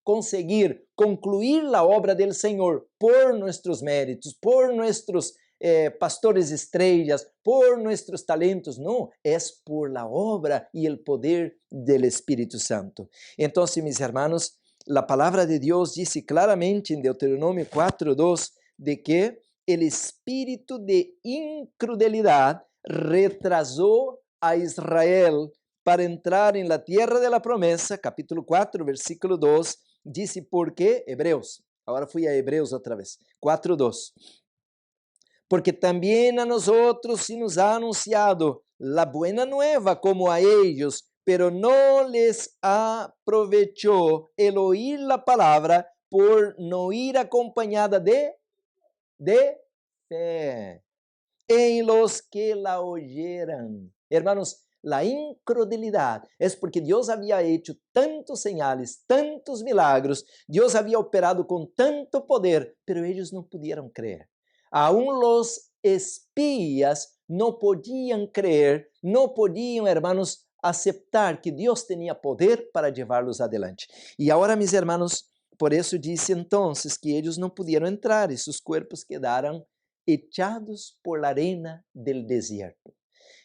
conseguir concluir la obra del Señor por nuestros méritos, por nuestros pastores estrellas, por nuestros talentos, no, es por la obra y el poder del Espíritu Santo. Entonces, mis hermanos, la palabra de Dios dice claramente en Deuteronomio 4:2 de que el espíritu de incredulidad retrasó a Israel para entrar en la tierra de la promesa, capítulo 4, versículo 2, dice, ¿por qué? Hebreos, ahora fui a Hebreos otra vez, 4:2. Porque también a nosotros se nos ha anunciado la buena nueva como a ellos, pero no les aprovechó el oír la palabra por no ir acompañada de fe en los que la oyeran. Hermanos, la incredulidad es porque Dios había hecho tantos señales, tantos milagros, Dios había operado con tanto poder, pero ellos no pudieron creer. Aún los espías no podían creer, no podían, hermanos, aceptar que Dios tenía poder para llevarlos adelante. Y ahora, mis hermanos, por eso dice entonces que ellos no pudieron entrar y sus cuerpos quedaron echados por la arena del desierto.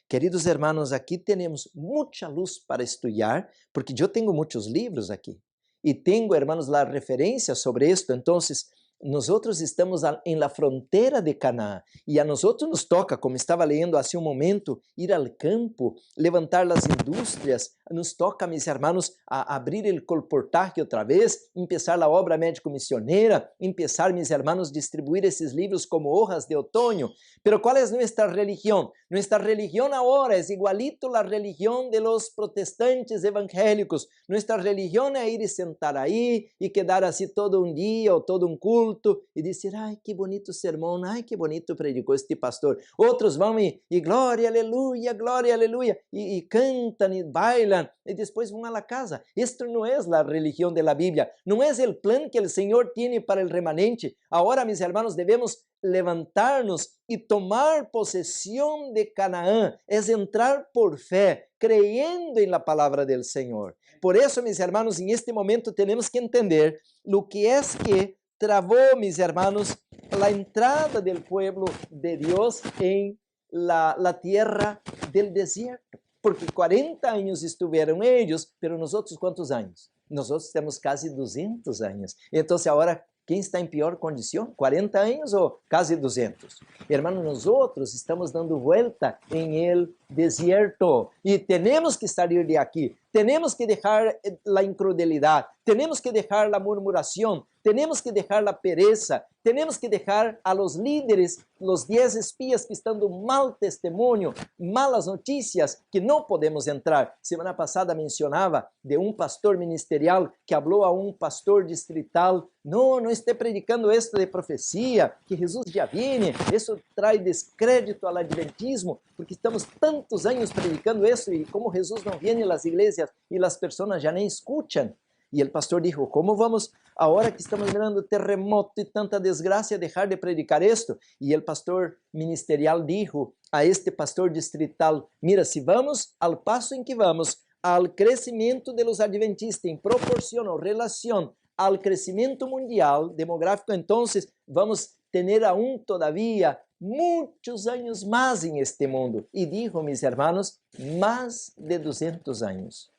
Queridos hermanos, aquí tenemos mucha luz para estudiar, porque yo tengo muchos libros aquí. Y tengo, hermanos, la referencia sobre esto. Entonces, nosotros estamos en la frontera de Canaán y a nosotros nos toca, como estaba leyendo hace un momento, ir al campo, levantar las industrias, nos toca, mis hermanos, a abrir el colportaje otra vez, empezar la obra médico-misionera, empezar, mis hermanos, distribuir esos libros como hojas de otoño. Pero ¿cuál es nuestra religión? Nuestra religión ahora es igualito a la religión de los protestantes evangélicos. Nuestra religión es ir y sentar ahí y quedar así todo un día o todo un culto e dizer, ai, que bonito sermão, ai, que bonito predicou este pastor. Outros vão e glória, aleluia, e cantam e bailam, e depois vão à casa. Isto não é a religião da Bíblia, não é o plano que o Senhor tem para o remanente. Agora, mis hermanos, devemos levantar-nos e tomar possessão de Canaã, é entrar por fé, creyendo em la palavra del Senhor. Por isso, mis hermanos, em este momento temos que entender o que é que travó, mis hermanos, la entrada del pueblo de Dios en la tierra del desierto. Porque 40 anos estiveram eles, pero nosotros quantos anos? Nosotros temos quase 200 anos. Então, agora, quem está em pior condição? 40 anos ou quase 200? Hermano, nosotros estamos dando vuelta em el desierto e temos que sair de aqui. Temos que deixar a incredulidade, temos que deixar a murmuração, temos que deixar a pereza, temos que deixar a los líderes, los 10 espias que estão dando mau testemunho, malas notícias, que não podemos entrar. Semana passada mencionava de um pastor ministerial que falou a um pastor distrital: não esté predicando esto de profecia, que Jesus já viene, isso traz descrédito ao adventismo, porque estamos tantos anos predicando isso e como Jesus não viene às igrejas e as pessoas já nem escutam. E o pastor disse: como vamos, agora que estamos vendo terremoto e tanta desgraça, deixar de predicar isto? E o pastor ministerial disse a este pastor distrital: mira, se vamos ao passo em que vamos, ao crescimento de los adventistas em proporção ou relação ao crescimento mundial demográfico, então vamos ter aún todavía muitos anos mais em este mundo. E dijo, mis hermanos, mais de 200 anos.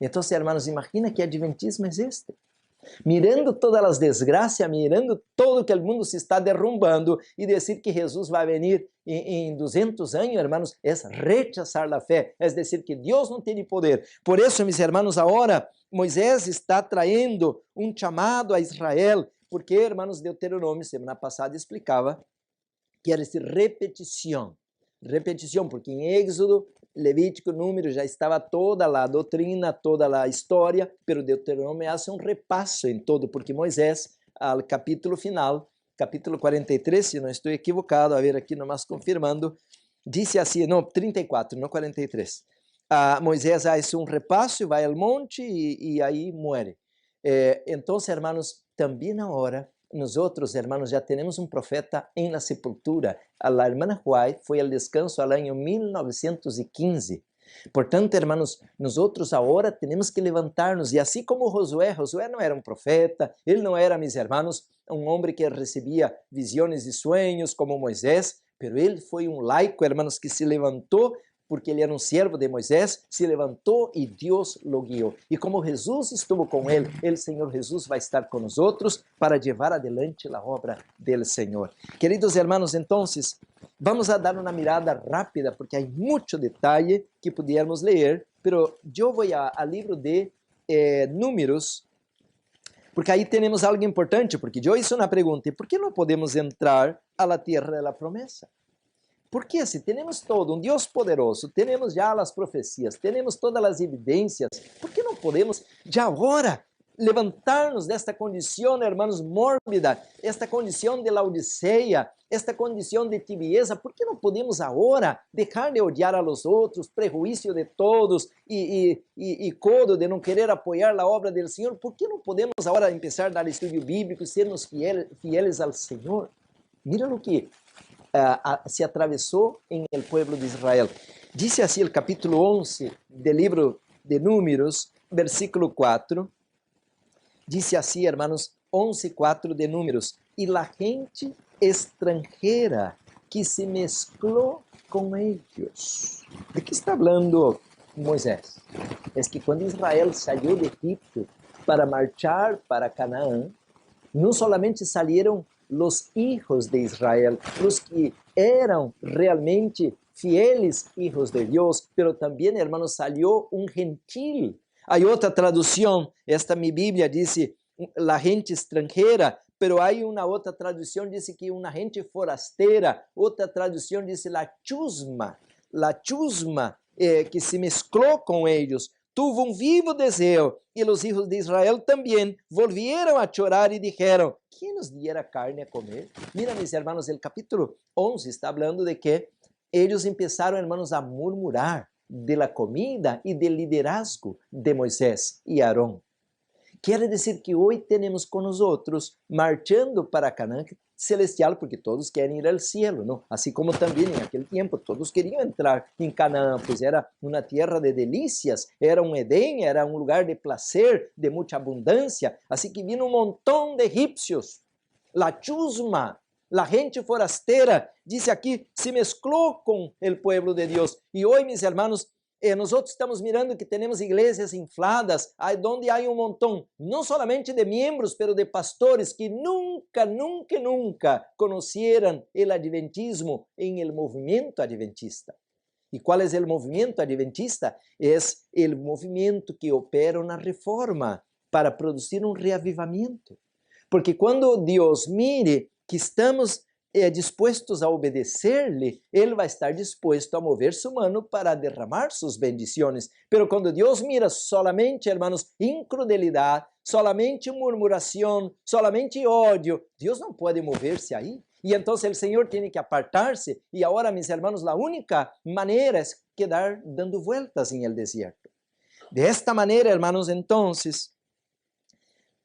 Então, hermanos, imagina que adventismo é este. Mirando todas as desgraças, mirando todo que o mundo se está derrumbando e dizer que Jesus vai vir em 200 anos, hermanos, é rechazar a fé, é dizer que Deus não tem poder. Por isso, mis hermanos, agora Moisés está traindo um chamado a Israel, porque, hermanos, Deuteronômio, semana passada explicava, que era repetição. Repetição, porque em Êxodo, Levítico, Número, já estava toda a doutrina, toda a história, pero Deuteronômio faz repasso em todo, porque Moisés, ao capítulo final, capítulo 43, se não estou equivocado, a ver aqui nomás confirmando, disse assim, não, 34, não 43. Moisés faz repasso, vai ao monte e aí muere. Então, hermanos, também agora, nosotros, hermanos, já temos um profeta em la sepultura. A hermana White foi ao descanso no ano 1915. Portanto, hermanos, nosotros agora temos que levantar-nos. E assim como Josué não era um profeta, ele não era, mis hermanos, um homem que recebia visões e sonhos como Moisés, pero ele foi um laico, hermanos, que se levantou porque ele era um servo de Moisés, se levantou e Deus lo guiou. E como Jesus estuvo com ele, o Senhor Jesus vai estar com nós para levar adelante a obra do Senhor. Queridos hermanos, então, vamos a dar uma mirada rápida, porque há muito detalhe que pudiéramos ler, pero eu vou ao livro de Números, porque aí temos algo importante, porque eu hice uma pergunta: por que não podemos entrar à terra da promessa? Porque se temos todo um Deus poderoso, temos já as profecias, temos todas as evidências, por que não podemos já agora levantar-nos desta condição, hermanos, mórbida, esta condição de Laodiceia, esta condição de tibieza? Por que não podemos agora deixar de odiar a los outros, prejuízo de todos e codo de não querer apoiar a obra do Senhor? Por que não podemos agora começar a dar estudo bíblico e sermos fieles ao Senhor? Mira o que se atravessou em el pueblo de Israel. Dice assim o capítulo 11 do livro de Números, versículo 4. Dice assim, hermanos, 11:4 de Números: e la gente extranjera que se mezclou com ellos. De que está falando Moisés? É que quando Israel saiu de Egipto para marchar para Canaã, não solamente saíram los hijos de Israel, los que eram realmente fieles hijos de Deus, pero também, hermanos, salió um gentil. Há outra tradução, esta minha Bíblia diz la gente extranjera, pero há uma outra tradução diz que uma gente forasteira, outra tradução diz la chusma que se mesclou com eles. Tuvo um vivo desejo, e os hijos de Israel também volvieron a chorar e dijeron: ¿quién nos diera carne a comer? Mira, mis hermanos, el capítulo 11 está hablando de que eles empezaram, hermanos, a murmurar de la comida e del liderazgo de Moisés e Aarón. Quer dizer que hoje temos com nós marchando para Canaã celestial, porque todos querem ir ao cielo, não? Assim como também em aquele tempo todos queriam entrar em Canaã, pois era uma terra de delícias, era um Edém, era um lugar de prazer, de muita abundância. Assim que vino um montão de egípcios La chusma, la gente forastera, dice aqui, se mesclou com o pueblo de Deus. E hoje, meus irmãos, nós estamos mirando que temos igrejas infladas, onde há montão, não somente de membros, pero de pastores que nunca conheceram o adventismo em el movimento adventista. E qual é o movimento adventista? É o movimento que opera na reforma para produzir um reavivamento. Porque quando Deus mire que estamos dispostos a obedecer-lhe, Ele vai estar disposto a mover sua mano para derramar suas bendições. Pero quando Deus mira solamente, hermanos, incrudelidade, solamente murmuração, solamente ódio, Deus não pode mover-se aí. E então o Senhor tem que apartar-se, e agora, meus irmãos, a única maneira é quedar dando vueltas em el deserto. De esta maneira, hermanos, então,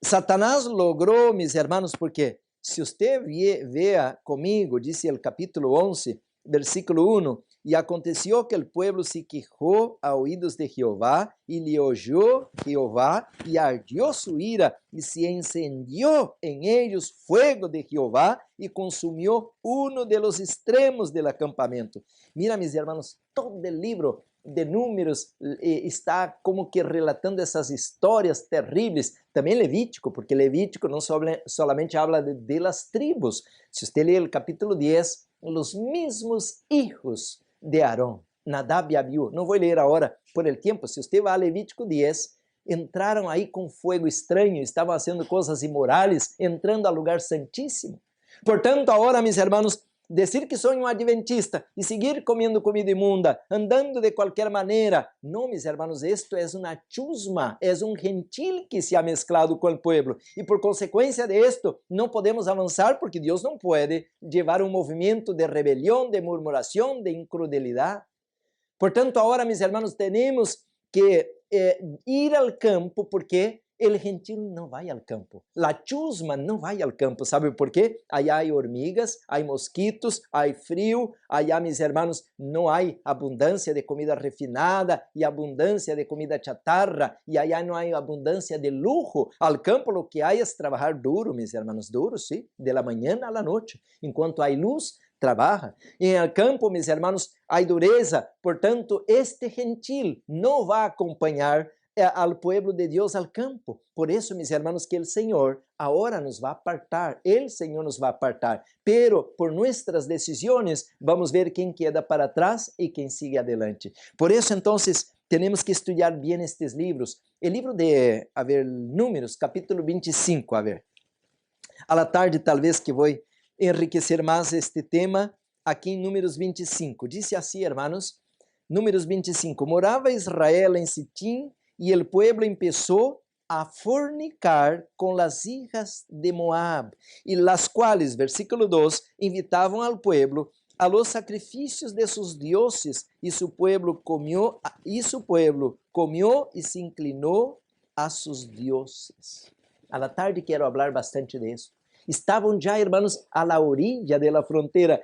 Satanás logrou, meus irmãos, porque se você vea comigo, diz o capítulo 11, versículo 1, e aconteció que o pueblo se quejou a oídos de Jehová, e le oyó Jehová, e ardió su ira, e se encendió en ellos fuego de Jehová, e consumió uno de los extremos del acampamento. Mira, mis hermanos, todo el libro de Números está como que relatando essas histórias terríveis. Também Levítico, porque Levítico não solamente habla de las tribos. Se você lê o capítulo 10, os mesmos hijos de Aarón, Nadab e Abiú. Não vou ler agora por el tempo. Se você vai a Levítico 10, entraram aí com fogo estranho, estavam fazendo coisas imorais, entrando ao lugar santíssimo. Portanto, agora, meus irmãos, dizer que sou um adventista e seguir comendo comida imunda, andando de qualquer maneira. Não, meus irmãos, isto é uma chusma, é um gentil que se ha mezclado com o pueblo. E por consequência de esto, não podemos avançar porque Deus não pode levar um movimento de rebelião, de murmuração, de incrudelidade. Portanto, agora, meus irmãos, temos que ir ao campo porque o gentil não vai ao campo. La chusma não vai ao campo. Sabe por quê? Allá há hormigas, há mosquitos, há frio, allá, meus irmãos, não há abundância de comida refinada e abundância de comida chatarra, e allá não há abundância de lujo. Al campo o que há é trabalhar duro, meus irmãos, duro, sim, de la manhã à noite. Enquanto há luz, trabalha. E no campo, meus irmãos, há dureza. Portanto, este gentil não vai acompanhar al pueblo de Deus al campo. Por isso, meus irmãos, que o Senhor agora nos vai apartar, o Senhor nos vai apartar, pero por nossas decisões vamos ver quem queda para trás e quem sigue adelante. Por isso, então, temos que estudar bem estes livros. O livro de, Números, capítulo 25, à la tarde talvez que vou enriquecer mais este tema aqui em Números 25. Disse assim, hermanos, Números 25, morava Israel em Sitim, e o pueblo empezó a fornicar com las hijas de Moab, e las quales, versículo 2, invitavam al pueblo a los sacrificios de sus dioses, e su pueblo comió y se inclinou a sus dioses. A la tarde quero falar bastante de isso. Estavam já, irmãos, a la orilla de la frontera.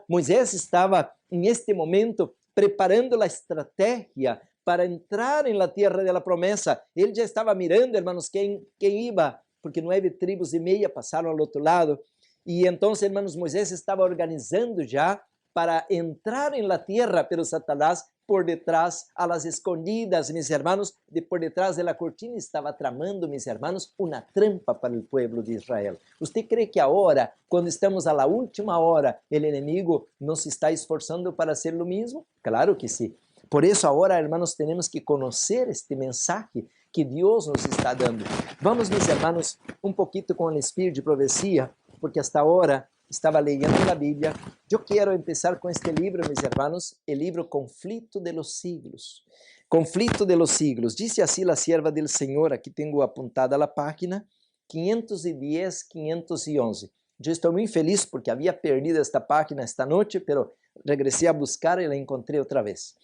Moisés estava, em este momento, preparando a estratégia para entrar em la tierra de la promessa. Ele já estava mirando, hermanos, quem iba, porque 9 tribos e meia passaram ao outro lado. E então, hermanos, Moisés estava organizando já para entrar em la tierra, pero Satanás por detrás, a las escondidas, mis hermanos, por detrás de la cortina estava tramando, mis hermanos, uma trampa para o pueblo de Israel. Você crê que agora, quando estamos a la última hora, o inimigo não se está esforçando para ser o mesmo? Claro que sim. Por isso, agora, hermanos, temos que conhecer este mensaje que Deus nos está dando. Vamos, meus hermanos, um pouquinho com o espírito de profecia, porque hasta agora estava lendo a Bíblia. Eu quero começar com este livro, meus hermanos, o livro Conflito de los Siglos. Conflito de los Siglos. Disse assim a sierva del Senhor, aqui tenho apontada a página 510, 511. Eu estou muito feliz porque havia perdido esta página esta noite, pero regressei a buscar e la encontrei outra vez.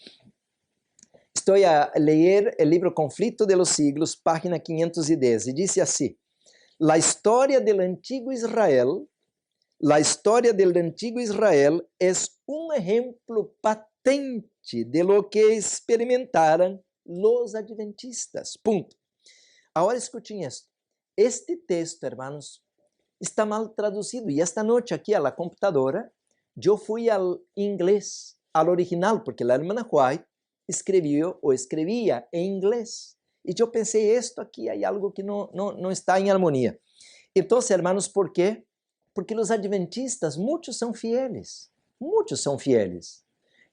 Estou a ler o livro Conflito de los Siglos, página 510, e diz assim: La história del antigo Israel es un ejemplo patente de lo que experimentaram los adventistas. Ponto. Agora escutem isto. Este texto, hermanos, está mal traduzido. E esta noite aqui a la computadora, eu fui ao inglês, ao original, porque a irmã White escrevia em inglês. E eu pensei, esto aqui há algo que não está em harmonia. Então, hermanos, ¿por quê? Porque os adventistas, muitos são fieles. Muitos são fieles.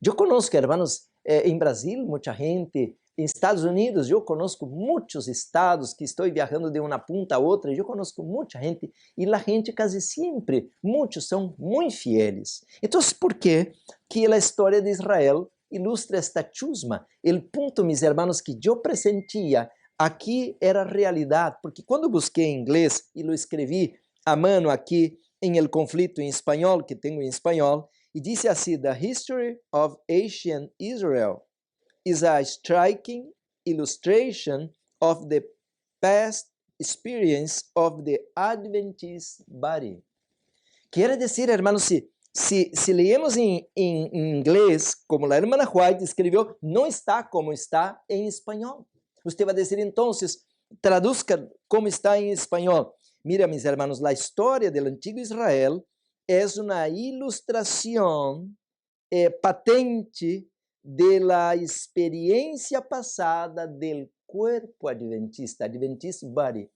Eu conosco, hermanos, em Brasil, muita gente. Em Estados Unidos, eu conosco muitos estados que estou viajando de uma ponta a outra, eu conosco muita gente, e a gente quase sempre, muitos são muito fieles. Então, por que a história de Israel ilustra esta chusma? O ponto, meus irmãos, que eu pressentia aqui era realidade, porque quando busquei em inglês e lo escrevi a mano aqui em el conflito em espanhol, que tenho em espanhol, e disse assim: The History of Ancient Israel is a striking illustration of the past experience of the Adventist body. Quer dizer, hermanos, se leemos em inglês, como a irmã White escreveu, não está como está em espanhol. Você vai dizer, então, traduzca como está em espanhol. Mira, mis hermanos, a história do antigo Israel é uma ilustração patente de la experiencia pasada del cuerpo adventista, Adventist body,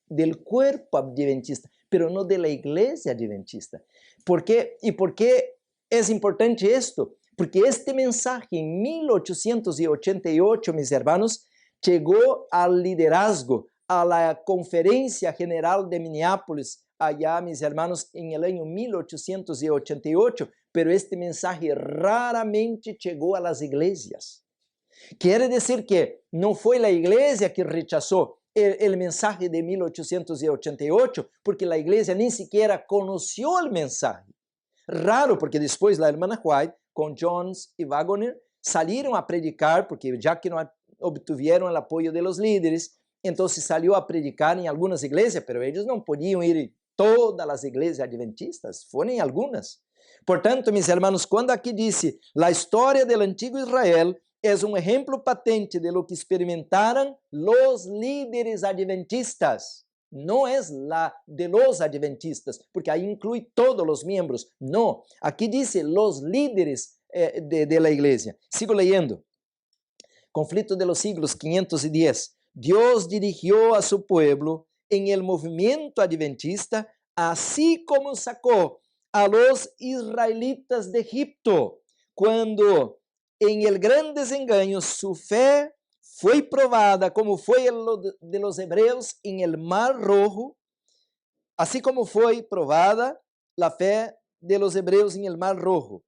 del cuerpo adventista, pero no de la iglesia adventista. ¿Por qué? ¿Y por qué es importante esto? Porque este mensaje en 1888, mis hermanos, llegó al liderazgo, a la Conferencia General de Minneapolis, allá, mis hermanos, en el año 1888, pero este mensaje raramente llegó a las iglesias. Quiere decir que no fue la iglesia que rechazó el mensaje de 1888, porque la iglesia ni siquiera conoció el mensaje. Raro, porque después la hermana White, con Jones y Waggoner, salieron a predicar, porque ya que no obtuvieron el apoyo de los líderes, entonces salió a predicar en algunas iglesias, pero ellos no podían ir en todas las iglesias adventistas, fueron en algunas. Portanto, mis hermanos, quando aqui disse a história do antigo Israel é um exemplo patente de lo que experimentaram os líderes adventistas. Não é la de los adventistas, porque aí inclui todos os membros. Não, aqui diz os líderes de la igreja. Sigo leyendo. Conflito de los siglos 510. Deus dirigiu a su pueblo en el movimiento adventista, así como sacó a los israelitas de Egipto, cuando en el gran desengaño su fe fue probada, como fue de los hebreos en el Mar Rojo, así como fue probada la fe de los hebreos en el Mar Rojo.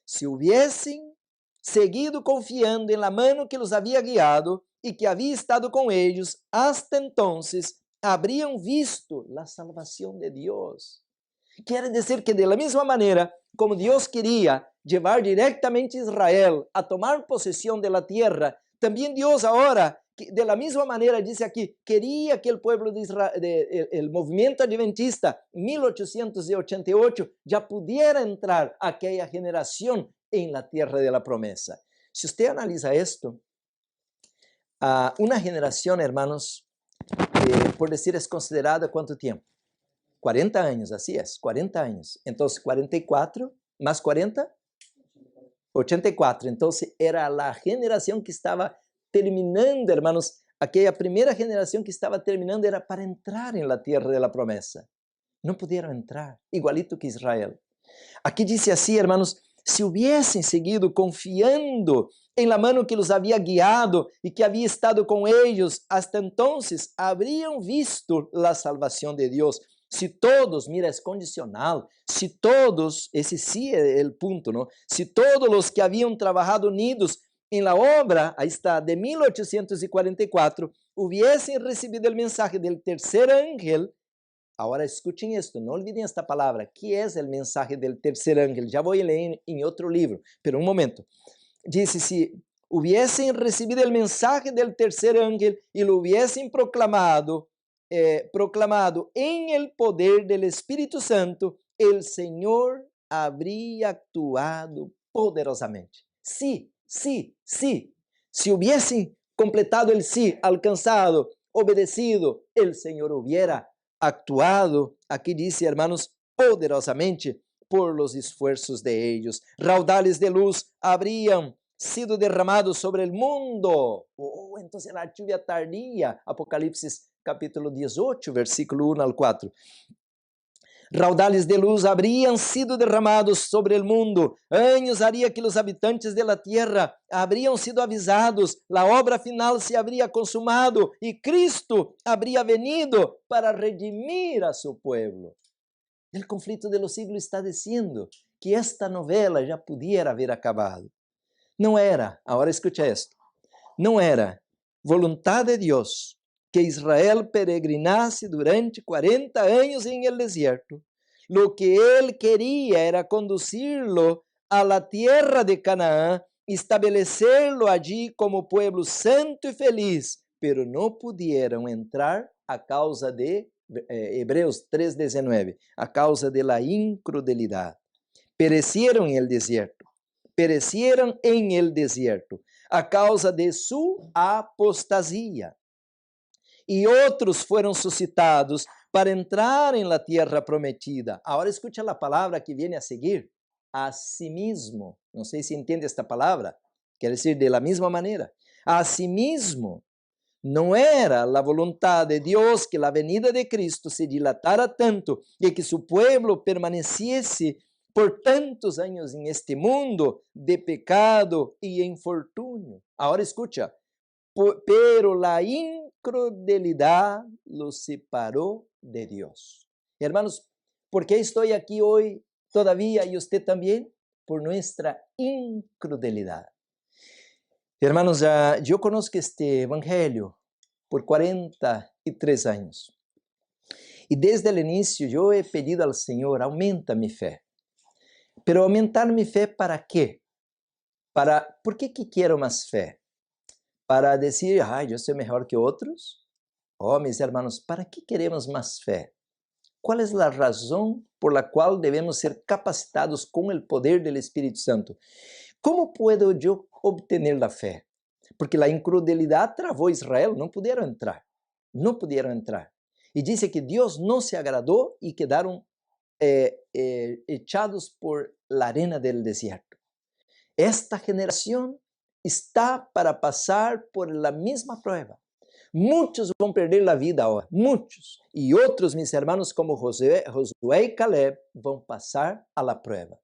Si hubiesen seguido confiando en la mano que los había guiado y que había estado con ellos, hasta entonces habrían visto la salvación de Dios. Quiere decir que de la misma manera como Dios quería llevar directamente a Israel a tomar posesión de la tierra, también Dios ahora, de la misma manera, dice aquí, quería que el pueblo de Israel, el movimiento adventista, 1888, ya pudiera entrar aquella generación en la tierra de la promesa. Si usted analiza esto, una generación, hermanos, por decir, es considerada ¿cuánto tiempo? 40 años, así es, 40 años. Entonces, 44 más 40, 84. Entonces, era la generación que estaba terminando, hermanos, aquella primera generación que estaba terminando era para entrar en la tierra de la promesa. No pudieron entrar, igualito que Israel. Aquí dice así, hermanos, si hubiesen seguido confiando en la mano que los había guiado y que había estado con ellos hasta entonces, habrían visto la salvación de Dios. Si todos, mira, es condicional, si todos, ese sí es el punto, ¿no? Si todos los que habían trabajado unidos en la obra, ahí está, de 1844, hubiesen recibido el mensaje del tercer ángel. Ahora escuchen esto, no olviden esta palabra. ¿Qué es el mensaje del tercer ángel? Ya voy a leer en otro libro, pero un momento. Dice, si hubiesen recibido el mensaje del tercer ángel y lo hubiesen proclamado en el poder del Espíritu Santo, el Señor habría actuado poderosamente. Sí. Si hubiesen completado el sí, alcanzado, obedecido, el Señor hubiera actuado, aqui dice, hermanos, poderosamente por los esfuerzos de ellos. Raudales de luz habrían sido derramados sobre el mundo. Oh, entonces la lluvia tardía. Apocalipsis capítulo 18, versículo 1 al 4. Raudales de luz habrían sido derramados sobre el mundo. Años haría que los habitantes de la tierra habrían sido avisados. La obra final se habría consumado y Cristo habría venido para redimir a su pueblo. El conflicto de los siglos está diciendo que esta novela ya pudiera haber acabado. Não era, agora escucha esto, não era voluntad de Dios que Israel peregrinasse durante 40 años en el desierto. Lo que él quería era conducirlo a la tierra de Canaán, estabelecerlo allí como pueblo santo y feliz, pero no pudieron entrar a causa de Hebreos 3:19, a causa de la incredulidad. Perecieron en el desierto. Perecieron en el desierto a causa de su apostasía. E outros foram suscitados para entrar em la tierra prometida. Agora escucha a palavra que viene a seguir. Asimismo. Não sei se entende esta palavra. Quer dizer, de la misma maneira. Asimismo, não era a voluntad de Deus que a venida de Cristo se dilatara tanto e que su pueblo permaneciese por tantos anos em este mundo de pecado e infortúnio. Agora escucha. Pero la incredulidad los separó de Dios. Hermanos, ¿por qué estoy aquí hoy todavía y usted también? Por nuestra incredulidad. Hermanos, yo conozco este evangelio por 43 años. Y desde el inicio yo he pedido al Señor, aumenta mi fe. Pero aumentar mi fe ¿para qué? ¿Por qué que quiero más fe? Para decir, yo soy mejor que otros. Oh, mis hermanos, ¿para qué queremos más fe? ¿Cuál es la razón por la cual debemos ser capacitados con el poder del Espíritu Santo? ¿Cómo puedo yo obtener la fe? Porque la incredulidad travó a Israel, no pudieron entrar. No pudieron entrar. Y dice que Dios no se agradó y quedaron echados por la arena del desierto. Esta generación está para pasar por la misma prueba. Muchos vão perder a vida ahora, muchos. E outros, mis hermanos, como Josué y Caleb, vão passar a la prueba.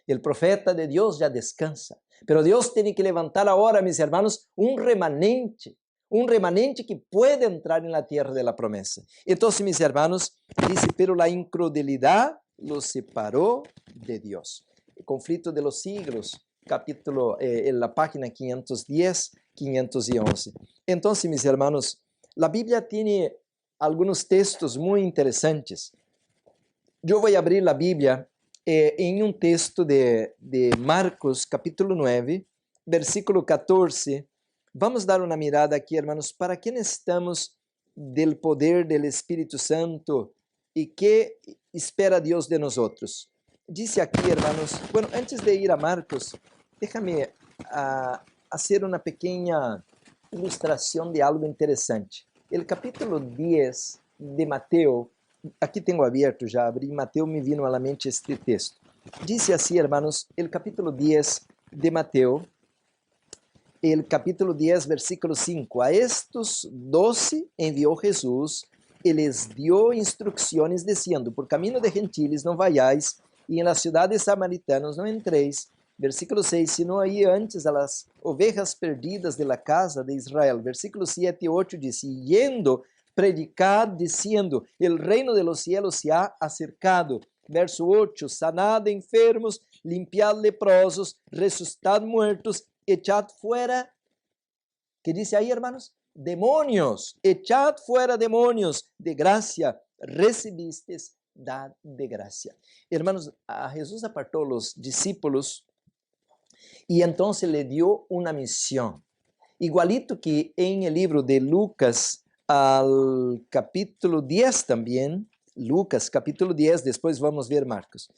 El profeta de Dios ya descansa. Pero Dios tiene que levantar ahora, mis hermanos, un remanente que puede entrar en la tierra de la promesa. Entonces, mis hermanos, dice, pero la incredulidad los separó de Dios. El conflicto de los siglos, capítulo, en la página 510, 511. Entonces, mis hermanos, la Biblia tiene algunos textos muy interesantes. Yo voy a abrir la Biblia en un texto de Marcos, capítulo 9, versículo 14. Vamos a dar una mirada aquí, hermanos, para qué necesitamos del poder del Espíritu Santo y qué espera Dios de nosotros. Dice aquí, hermanos, bueno, antes de ir a Marcos, déjame hacer una pequeña ilustración de algo interesante. El capítulo 10 de Mateo, aqui tenho aberto, já abri Mateus, me vino a la mente este texto. Dice así, hermanos, el capítulo 10 de Mateo, el capítulo 10, versículo 5. A estos 12 envió Jesús y les dio instrucciones diciendo, por camino de gentiles não vayáis, y en las ciudades samaritanas não entréis. Versículo 6, sino aí antes a las ovejas perdidas de la casa de Israel. Versículo 7 y 8 dice, yendo, predicad diciendo, el reino de los cielos se ha acercado. Verso 8, sanad enfermos, limpiad leprosos, resucitad muertos, echad fuera, ¿qué dice ahí, hermanos? Demonios, echad fuera demonios, de gracia recibistes, dad de gracia. Hermanos, a Jesús apartó los discípulos y entonces le dio una misión. Igualito que en el libro de Lucas, al capítulo 10 también, Lucas capítulo 10, después vamos a ver Marcos.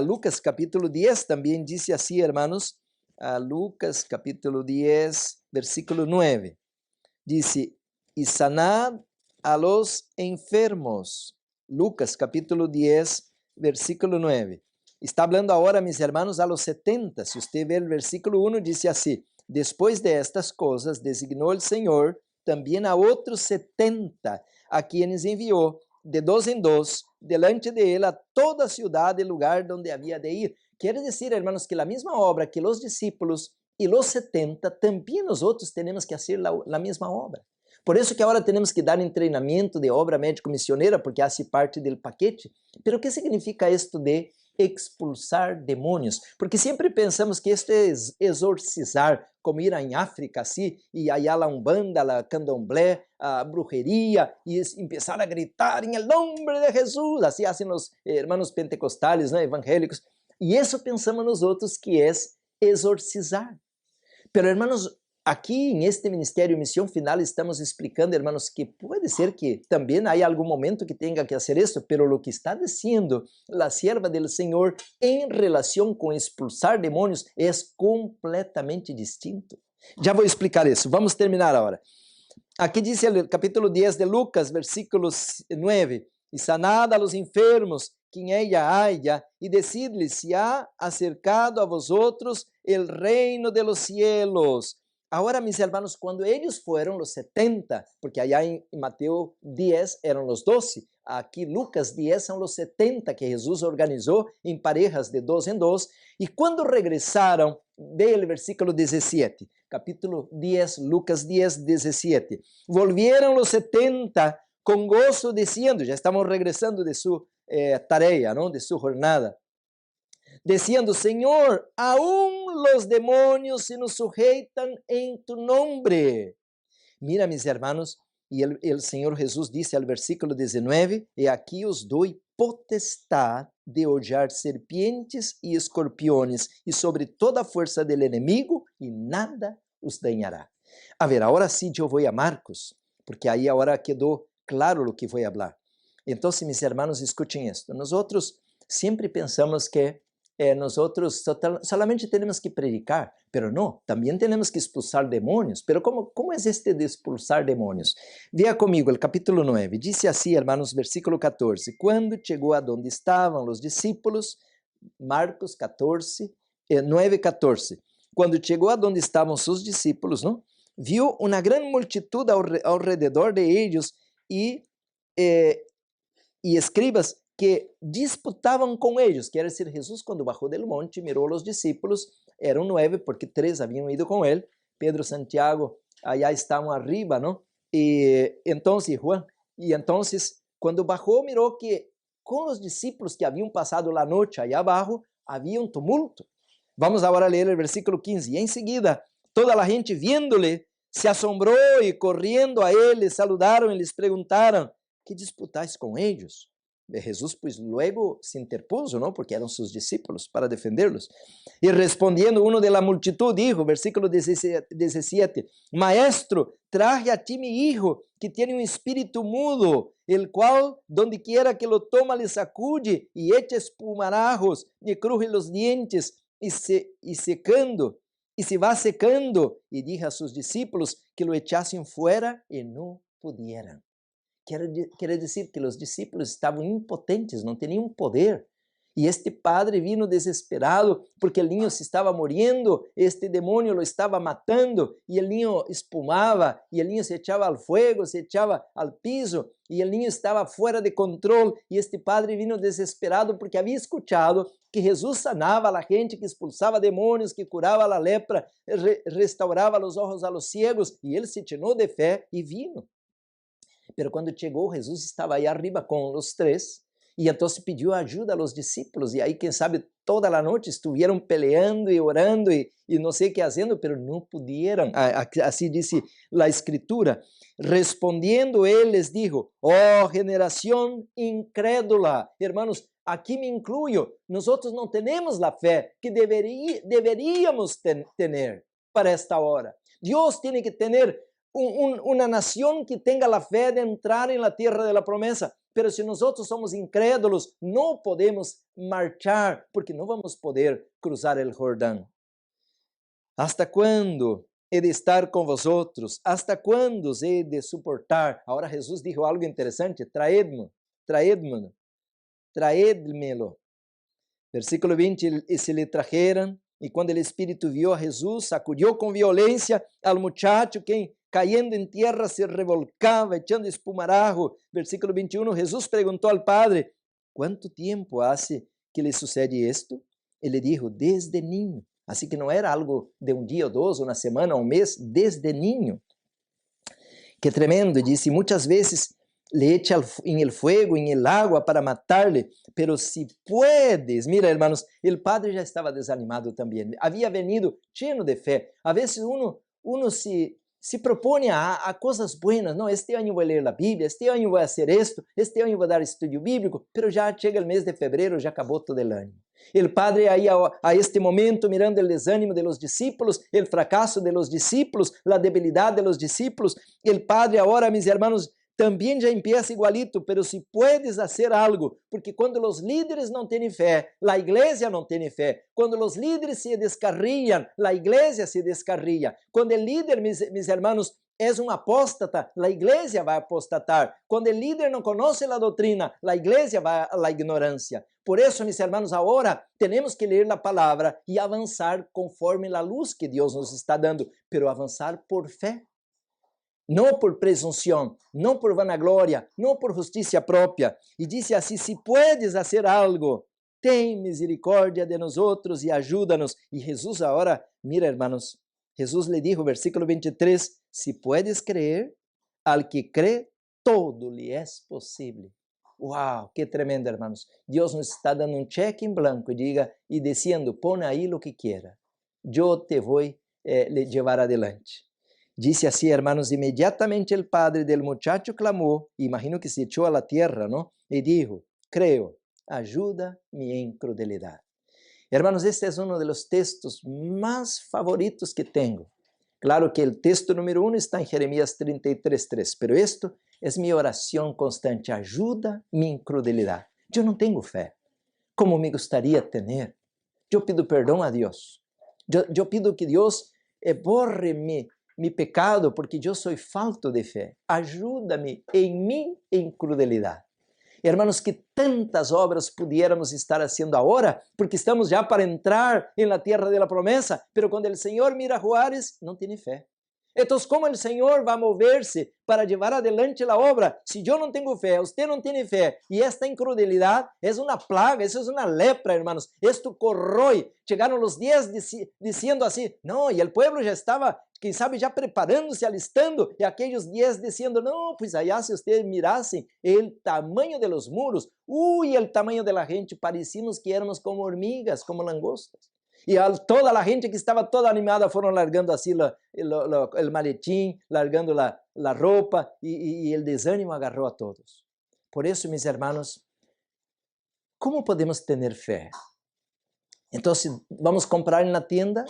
Lucas capítulo 10 también dice así, hermanos, Lucas capítulo 10, versículo 9. Dice, y sanad a los enfermos. Lucas capítulo 10, versículo 9. Está hablando ahora, mis hermanos, a los 70. Si usted ve el versículo 1, dice así: después de estas cosas, designó el Señor también a otros 70, a quienes envió de dos en dos, delante de él a toda ciudad y lugar donde había de ir. Quiere decir, hermanos, que la misma obra que los discípulos y los 70, también nosotros tenemos que hacer la misma obra. Por eso que agora temos que dar treinamento de obra médico-missioneira, porque hace parte do paquete. Pero o que significa isto de expulsar demônios? Porque sempre pensamos que isto é exorcizar, como ir em África, assim, e aí a umbanda, a candomblé, a brujeria, e começar a gritar em nome de Jesus, assim fazem os hermanos pentecostais, né, evangélicos. E isso pensamos nós outros que é exorcizar. Pero, hermanos, aqui, neste Ministério Missão Final, estamos explicando, hermanos, que pode ser que também há algum momento que tenha que fazer isso, pero lo que está dizendo a sierva del Senhor em relação com expulsar demônios é completamente distinto. Já vou explicar isso. Vamos terminar agora. Aqui diz o capítulo 10 de Lucas, versículo 9: e sanad a los enfermos, quem ella haya, e decidles se ha acercado a vosotros el reino de los cielos. Agora, mis hermanos, quando eles foram os 70, porque allá em Mateus 10 eram os 12, aqui Lucas 10 são os 70 que Jesus organizou em parejas de dos em dos, e quando regressaram, veja o versículo 17, capítulo 10, Lucas 10, 17, volvieron os 70 com gozo, dizendo, já estamos regressando de sua tarefa, não? De sua jornada, diciendo: Señor, aún los demonios se nos sujeitan en tu nombre. Mira, mis hermanos, y el Señor Jesús dice al versículo 19, y aquí os doy potestad de hollar serpientes y escorpiones y sobre toda fuerza del enemigo, y nada os dañará. A ver, ahora sí yo voy a Marcos, porque ahí ahora quedó claro lo que voy a hablar. Entonces, mis hermanos, escuchen esto. Nosotros siempre pensamos que nosotros solamente temos que predicar, pero não, também temos que expulsar demônios. Pero como é este de expulsar demônios? Veja comigo o capítulo 9, diz assim, hermanos, versículo 14, quando chegou a donde estavam os discípulos, Marcos 14, 9, 14, quando chegou a donde estavam seus discípulos, não? Viu uma grande multitud ao redor de eles e escribas que disputavam com eles. Quer dizer, Jesus, quando bajou del monte, mirou os discípulos, eram 9, porque 3 haviam ido com ele, Pedro, Santiago, allá estavam arriba, não? E então, Juan, e então, quando bajou, mirou que com os discípulos que haviam passado a noite allá abaixo, havia um tumulto. Vamos agora ler o versículo 15. E em seguida, toda a gente viendo-lhe, se assombrou e correndo a ele, saludaram e lhes perguntaram: que disputais com eles? Jesus, pues, luego se interpuso, ¿no? Porque eran sus discípulos, para defenderlos. Y respondiendo uno de la multitud, dijo, versículo 17, Maestro, traje a ti mi hijo, que tiene un espíritu mudo, el cual, donde quiera que lo toma, le sacude, y echa espumarajos, y cruje los dientes, y se va secando. Y dijo a sus discípulos que lo echasen fuera, y no pudieran. Quer dizer que os discípulos estavam impotentes, não tinham poder. E este padre vino desesperado porque o niño se estava morrendo, este demônio lo estava matando, e o niño espumava, e o niño se echava ao fogo, se echava ao piso, e o niño estava fora de controle, e este padre vino desesperado porque havia escuchado que Jesus sanava a gente, que expulsava demônios, que curava a lepra, restaurava os olhos a los ciegos, e ele se llenou de fé e vino. Pero quando chegou, Jesus estava aí arriba com os 3, e então pediu ajuda aos discípulos, e aí, quem sabe, toda a noite estiveram peleando e orando, e não sei o que fazendo, pero não puderam. Assim disse a Escritura. Respondiendo, eles dijo, oh, generação incrédula. Hermanos, aqui me incluyo, nós não temos a fé que deveríamos ter para esta hora. Deus tem que ter uma nação que tenha a fé de entrar em la tierra de la promesa. Pero se nós somos incrédulos, não podemos marchar, porque não vamos poder cruzar el Jordão. ¿Hasta quando he de estar com vosotros? Hasta quando os he de suportar? Agora Jesus dijo algo interessante, traedmelo. Versículo 20, e se lhe trajeram, e quando o Espírito vio a Jesus, sacudiu com violência al muchacho, quem caindo em terra se revolcava, echando espumarajo. Versículo 21, Jesus perguntou ao Padre, quanto tempo hace que lhe sucede isto? Ele dijo, desde niño. Assim que não era algo de um dia ou dois, uma semana, um mês, desde niño. Que tremendo, disse, muitas vezes le echa en el fuego, en el agua para matarle, pero si puedes, mira hermanos, el padre já estava desanimado também, havia venido lleno de fé, a vezes uno se propõe a coisas buenas, não, este ano vou ler a Bíblia, este ano vou fazer isto, este ano vou dar estudo bíblico, pero já chega o mês de fevereiro, já acabou todo o ano. El padre aí a este momento mirando el desánimo de los discípulos, el fracaso de los discípulos, la debilidad de los discípulos, el padre ahora, mis hermanos, também já empieza igualito, pero se si puedes fazer algo, porque quando os líderes não têm fé, a igreja não tem fé. Quando os líderes se descarrilham, a igreja se descarrilla. Quando o líder, mis hermanos, é um apóstata, a igreja vai apostatar. Quando o líder não conhece a doutrina, a igreja vai à ignorância. Por isso, mis hermanos, agora temos que ler a palavra e avançar conforme a luz que Deus nos está dando, pero avançar por fé. Não por presunção, não por vanagloria, não por justiça própria. E disse assim, se puedes fazer algo, tem misericórdia de nós outros e ajuda-nos. E Jesus agora, mira hermanos, Jesus lhe dijo, versículo 23, se puedes creer, al que cree, todo lhe é possível. Uau, que tremendo, hermanos. Deus nos está dando um cheque em branco e dizendo, põe aí o que quiera. Eu te vou levar adelante. Disse assim, hermanos, imediatamente el padre del muchacho clamou, imagino que se echou a la tierra, ¿no? E dijo, creo, ajuda mi incredulidad. Hermanos, este es uno de los textos más favoritos que tengo. Claro que el texto número 1 está en Jeremías 33:3, pero esto es mi oración constante, ajuda mi incredulidad. Yo no tengo fe, como me gustaría tener. Yo pido perdón a Dios. Yo pido que Dios borre mi pecado, porque eu sou falto de fé. Ajuda-me em minha incredulidade. Hermanos, que tantas obras pudiéramos estar haciendo agora, porque estamos já para entrar em la tierra de la promesa, pero quando o Senhor mira Juárez, não tem fé. Então, como o Senhor vai mover-se para levar adelante a obra? Se eu não tenho fé, você não tem fé, e esta incredulidade é uma plaga, isso é uma lepra, hermanos. Isto corrói. Chegaram os dias dizendo assim, não, e o povo já estava, quem sabe, já preparando-se, alistando, e aqueles dias dizendo, não, pois allá se vocês mirassem o tamanho de los muros, o tamanho de la gente, parecíamos que éramos como hormigas, como langostas. E toda a gente que estava toda animada foram largando assim o maletim, largando a roupa, e o desânimo agarrou a todos. Por isso, meus irmãos, como podemos ter fé? Então, vamos comprar na tienda?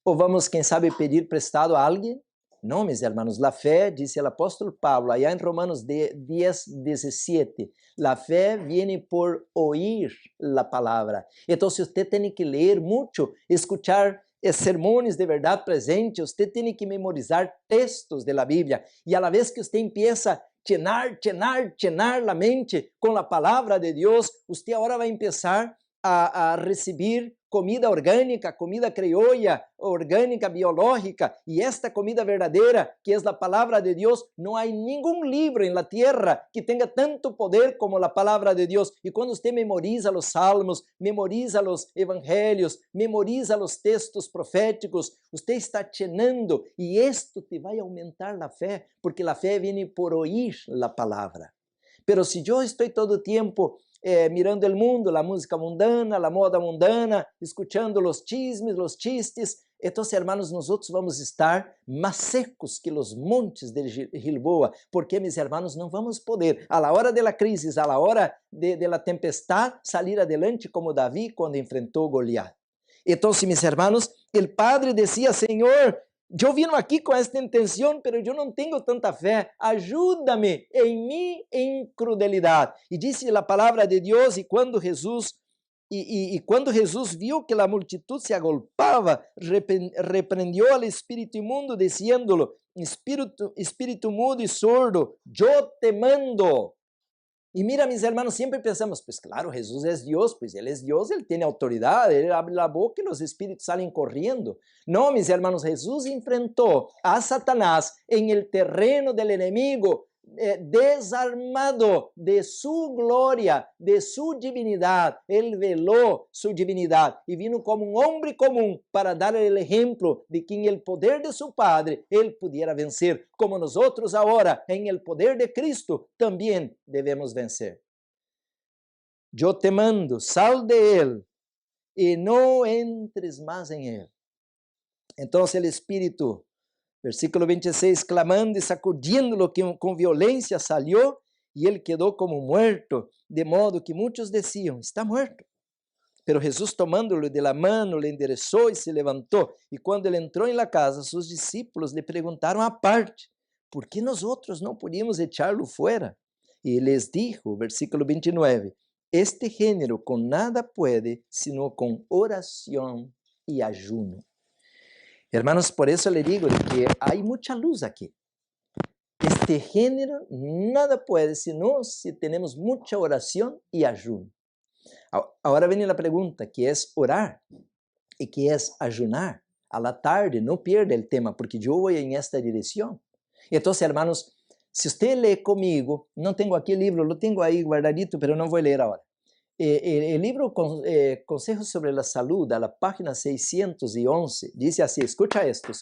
Ou vamos, quem sabe, pedir prestado a alguém? Não, meus irmãos, a fé, disse o apóstolo Pablo, allá em Romanos 10:17, a fé viene por oír a palavra. Então, você tem que ler muito, escuchar sermões de verdade presente, você tem que memorizar textos da Bíblia, e a la vez que você empieza a llenar a mente com a palavra de Deus, você agora vai começar a receber comida orgânica, comida criolla, orgânica, biológica, e esta comida verdadeira, que é a palavra de Deus, não há nenhum livro em la tierra que tenha tanto poder como a palavra de Deus. E quando você memoriza os salmos, memoriza os evangelhos, memoriza os textos proféticos, você está llenando, e isto te vai aumentar a fé, porque a fé vem por oír a palavra. Pero se eu estou todo o tempo mirando o mundo, a música mundana, a moda mundana, escuchando os chismes, os chistes, então, hermanos, nós vamos estar mais secos que os montes de Gilboa, porque, meus hermanos, não vamos poder, a la hora de la crisis, a la hora de la tempestade, salir adelante como Davi quando enfrentou Goliat. Então, meus hermanos, o padre dizia, Senhor, eu vim aqui com esta intenção, mas eu não tenho tanta fé. Ajuda-me em minha incredulidade. E disse a palavra de Deus, e quando Jesus e quando Jesus viu que a multitud se agolpava, repreendiu ao espírito imundo, dizendo-lhe: espírito mudo e sordo, eu te mando. E mira, mis hermanos, sempre pensamos, pues claro, Jesus é Deus, pues Ele é Deus, Ele tem autoridade, Ele abre a boca e os espíritos saem correndo. Não, mis hermanos, Jesus enfrentou a Satanás em el terreno del enemigo, desarmado de su glória, de su divinidade. Ele velou su divinidade e vino como um homem comum para dar o exemplo de que em el poder de su Padre ele pudiera vencer, como nós outros agora, em el poder de Cristo, também devemos vencer. Eu te mando, sal de él e não entres mais em él. Então o Espírito, versículo 26, clamando e sacudindo-lo com violência, salió e ele quedou como muerto, de modo que muitos diziam: está muerto. Pero Jesus, tomando-lo de la mano, le enderezou e se levantou. E quando ele entrou em la casa, seus discípulos lhe perguntaram aparte: por que nós outros não podíamos echá-lo fora? E ele les dijo, versículo 29, este gênero com nada pode, sino com oração e ayuno. Hermanos, por eso le digo que hay mucha luz aquí. Este género nada puede, sino si tenemos mucha oración y ayuno. Ahora viene la pregunta, ¿qué es orar? ¿Y qué es ayunar? A la tarde, no pierda el tema, porque yo voy en esta dirección. Entonces, hermanos, si usted lee conmigo, no tengo aquí el libro, lo tengo ahí guardadito, pero no voy a leer ahora. El libro Consejos sobre la Salud, a la página 611, dice así, escucha esto,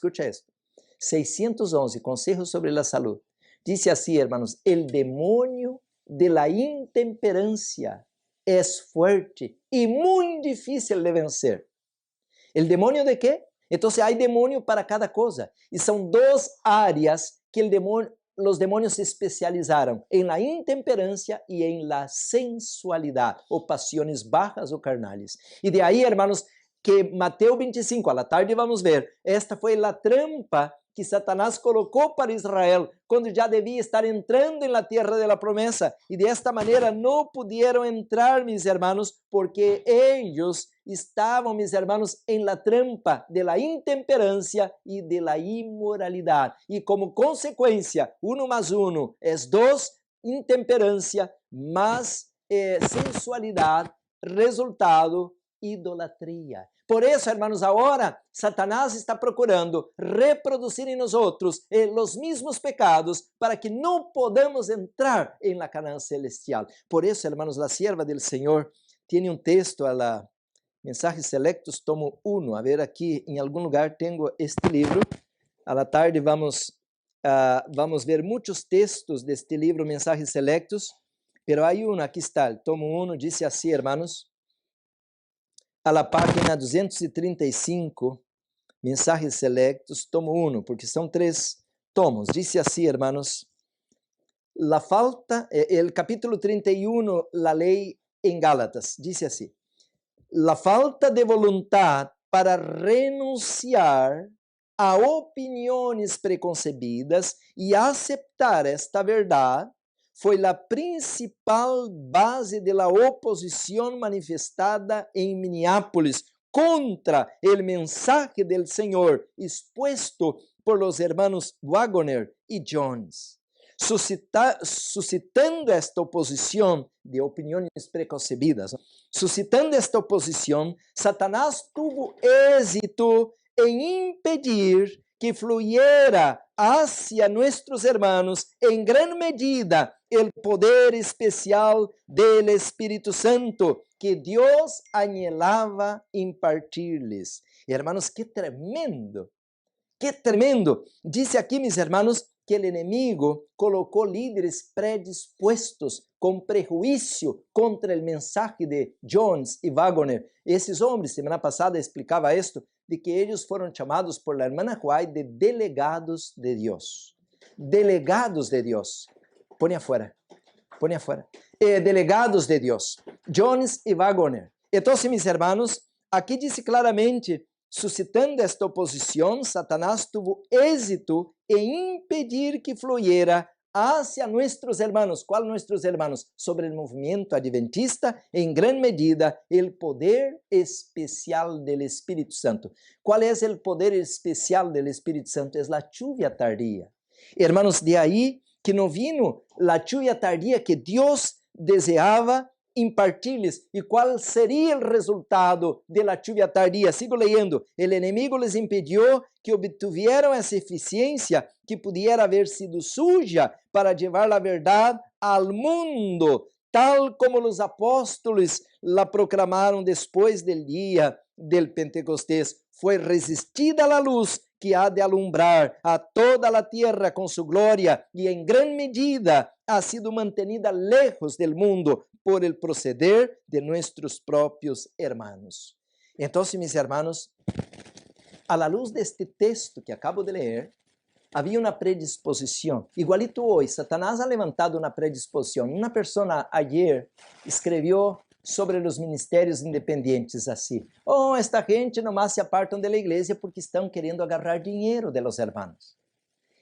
611, Consejos sobre la Salud. Dice así, hermanos, el demonio de la intemperancia es fuerte y muy difícil de vencer. ¿El demonio de qué? Entonces hay demonio para cada cosa. Y son dos áreas que los demonios se especializaron, en la intemperancia y en la sensualidad, o pasiones bajas o carnales. Y de ahí, hermanos, que Mateo 25, a la tarde vamos ver, esta foi a trampa que Satanás colocou para Israel, quando já devia estar entrando na terra da promessa. E desta maneira não puderam entrar, mis hermanos, porque eles estavam, mis hermanos, en la trampa de la intemperancia e de la imoralidade. E como consequência, 1 más 1 é 2, intemperancia más sensualidade, resultado, idolatria. Por isso, hermanos, agora Satanás está procurando reproduzir em nós outros os mesmos pecados para que não podamos entrar em la Canaã celestial. Por isso, hermanos, a sierva del Senhor tem texto a la Mensajes Selectos, tomo 1. A ver, aqui em algum lugar tenho este livro. A la tarde vamos ver muitos textos deste livro, Mensajes Selectos, pero hay uno, aqui está, el tomo 1, dice así, hermanos, a la página 235, Mensajes Selectos, tomo 1, porque são 3 tomos. Dice así, hermanos, la falta, el capítulo 31, la ley en Gálatas, dice así, la falta de voluntad para renunciar a opiniões preconcebidas e aceptar esta verdade foi a principal base da oposição manifestada em Minneapolis contra o mensaje del Senhor expuesto por los hermanos Waggoner e Jones. Suscitando esta oposição de opiniões preconcebidas, suscitando esta oposição, Satanás tuvo êxito em impedir que fluyera hacia nuestros hermanos en gran medida el poder especial del Espíritu Santo que Dios anhelaba impartirles. Hermanos, qué tremendo, qué tremendo. Dice aquí, mis hermanos, que el enemigo colocó líderes predispuestos con prejuicio contra el mensaje de Jones y Waggoner. Esses homens, semana passada explicava esto, de que eles foram chamados por la hermana White de delegados de Deus. Delegados de Deus. Põe afuera. Põe afuera. Delegados de Deus. Jones e Waggoner. Então, mis hermanos, aqui diz claramente, suscitando esta oposição, Satanás tuvo êxito em impedir que fluyera hacia nuestros hermanos. ¿Cuál nuestros hermanos? Sobre el movimiento adventista, en gran medida, el poder especial del Espíritu Santo. ¿Cuál es el poder especial del Espíritu Santo? Es la lluvia tardía. Hermanos, de ahí que no vino la lluvia tardía que Dios deseaba impartir-lhes. E qual seria o resultado de la lluvia tardía? Sigo leyendo. El enemigo les impediu que obtuvieran essa eficiência que pudiera haber sido suya para llevar a verdade al mundo, tal como os apóstolos la proclamaram depois del dia del Pentecostés. Foi resistida a luz que ha de alumbrar a toda a terra com sua glória e em gran medida ha sido mantenida lejos del mundo por el proceder de nuestros propios hermanos. Então, mis hermanos, a la luz deste texto que acabo de ler, havia uma predisposição. Igualito hoje, Satanás ha levantado uma predisposição. Uma pessoa ayer escreveu sobre os ministérios independentes assim: oh, esta gente nomás se apartam da igreja porque estão querendo agarrar dinheiro de los hermanos.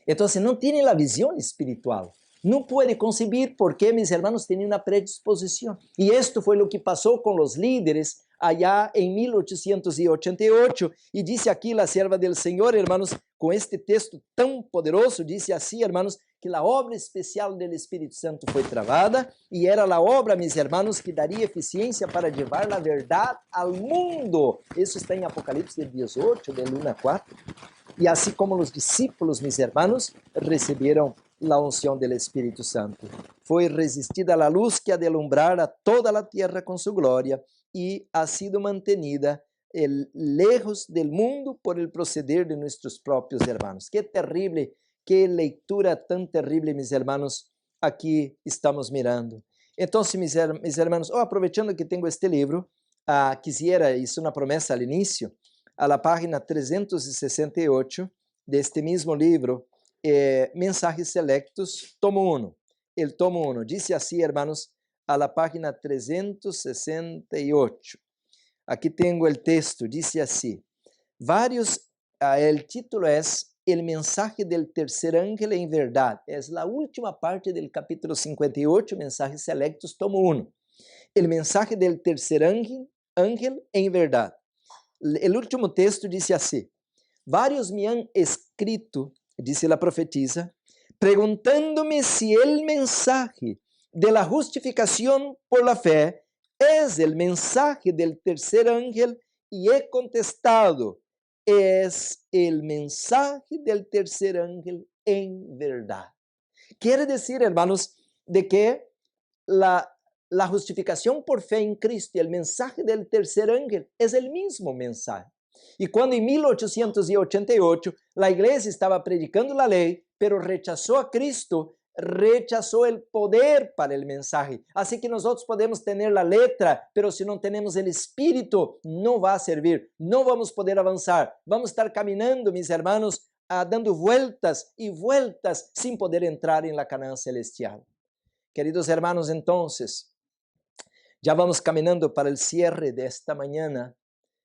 Então, não têm a visão espiritual. Não pode conceber porque mis hermanos tinham uma predisposição. E isto foi o que passou com os líderes allá em 1888. E disse aqui a serva del Senhor, hermanos, com este texto tão poderoso, disse assim, hermanos, que a obra especial do Espírito Santo foi travada e era a obra, mis hermanos, que daria eficiência para levar a verdade ao mundo. Isso está em Apocalipse 18, de 1 a 4. E assim como os discípulos, mis hermanos, receberam a unção do Espírito Santo. Foi resistida a luz que ha de alumbrar a toda a terra com sua glória e ha sido mantenida lejos del mundo por el proceder de nuestros propios hermanos. Qué terrible, qué lectura tan terrible, mis hermanos, aquí estamos mirando. Entonces, mis hermanos, aproveitando que tenho este livro, quisiera, hice una promesa al inicio, a la página 368 de este mismo livro, Mensajes Selectos, tomo 1. El tomo 1. Dice así, hermanos, a la página 368. Aquí tengo el texto, dice así. El título es El mensaje del tercer ángel en verdad. Es la última parte del capítulo 58, Mensajes Selectos, tomo 1. El mensaje del tercer ángel en verdad. El último texto dice así. Varios me han escrito, dice la profetisa, preguntándome si el mensaje de la justificación por la fe es el mensaje del tercer ángel y he contestado, es el mensaje del tercer ángel en verdad. Quiere decir, hermanos, de que la justificación por fe en Cristo y el mensaje del tercer ángel es el mismo mensaje. E quando em 1888 a igreja estava predicando a lei, pero rechazou a Cristo, rechazou o poder para o mensaje. Assim que nós podemos ter a letra, pero se não temos o Espírito, não vai servir, não vamos poder avançar. Vamos estar caminhando, mis hermanos, dando vueltas e vueltas, sem poder entrar em la Canaã celestial. Queridos hermanos, entonces, já vamos caminhando para o cierre desta manhã.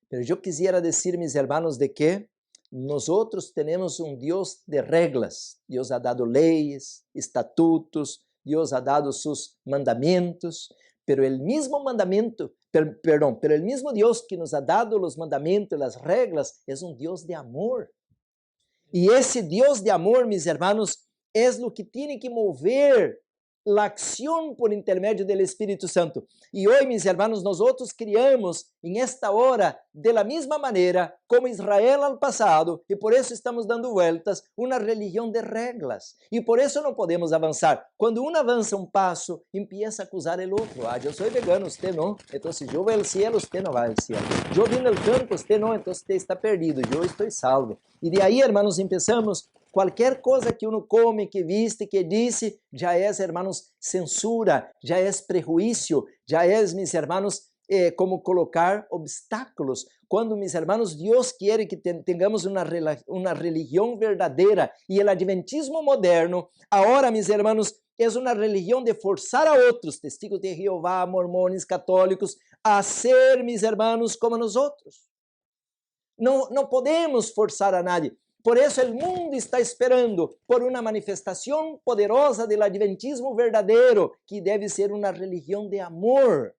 Pero yo quisiera decir, mis hermanos, de que nosotros tenemos un Dios de reglas. Dios ha dado leyes, estatutos, Dios ha dado sus mandamientos, pero el mismo mandamiento, pero el mismo Dios que nos ha dado los mandamientos, las reglas, es un Dios de amor. Y ese Dios de amor, mis hermanos, es lo que tiene que mover la acción por intermedio del Espíritu Santo. Y hoy, mis hermanos, nosotros criamos en esta hora de la misma manera como Israel al pasado, y por eso estamos dando vueltas, una religión de reglas. Y por eso no podemos avanzar. Cuando uno avanza un paso, empieza a acusar el otro. Yo soy vegano, usted no. Entonces yo voy al cielo, usted no va al cielo. Yo vine al campo, usted no. Entonces usted está perdido. Yo estoy salvo. Y de ahí, hermanos, empezamos. Qualquer coisa que uno come, que viste, que disse, já é, hermanos, censura, já é prejuízo, já é, mis hermanos, como colocar obstáculos. Quando, mis hermanos, Deus quer que tenhamos uma religião verdadeira e o adventismo moderno, agora, mis hermanos, é uma religião de forçar a outros, testigos de Jeová, mormones, católicos, a ser, mis hermanos, como nós outros. Não podemos forçar a nadie. Por eso el mundo está esperando por una manifestación poderosa del adventismo verdadero, que debe ser una religión de amor.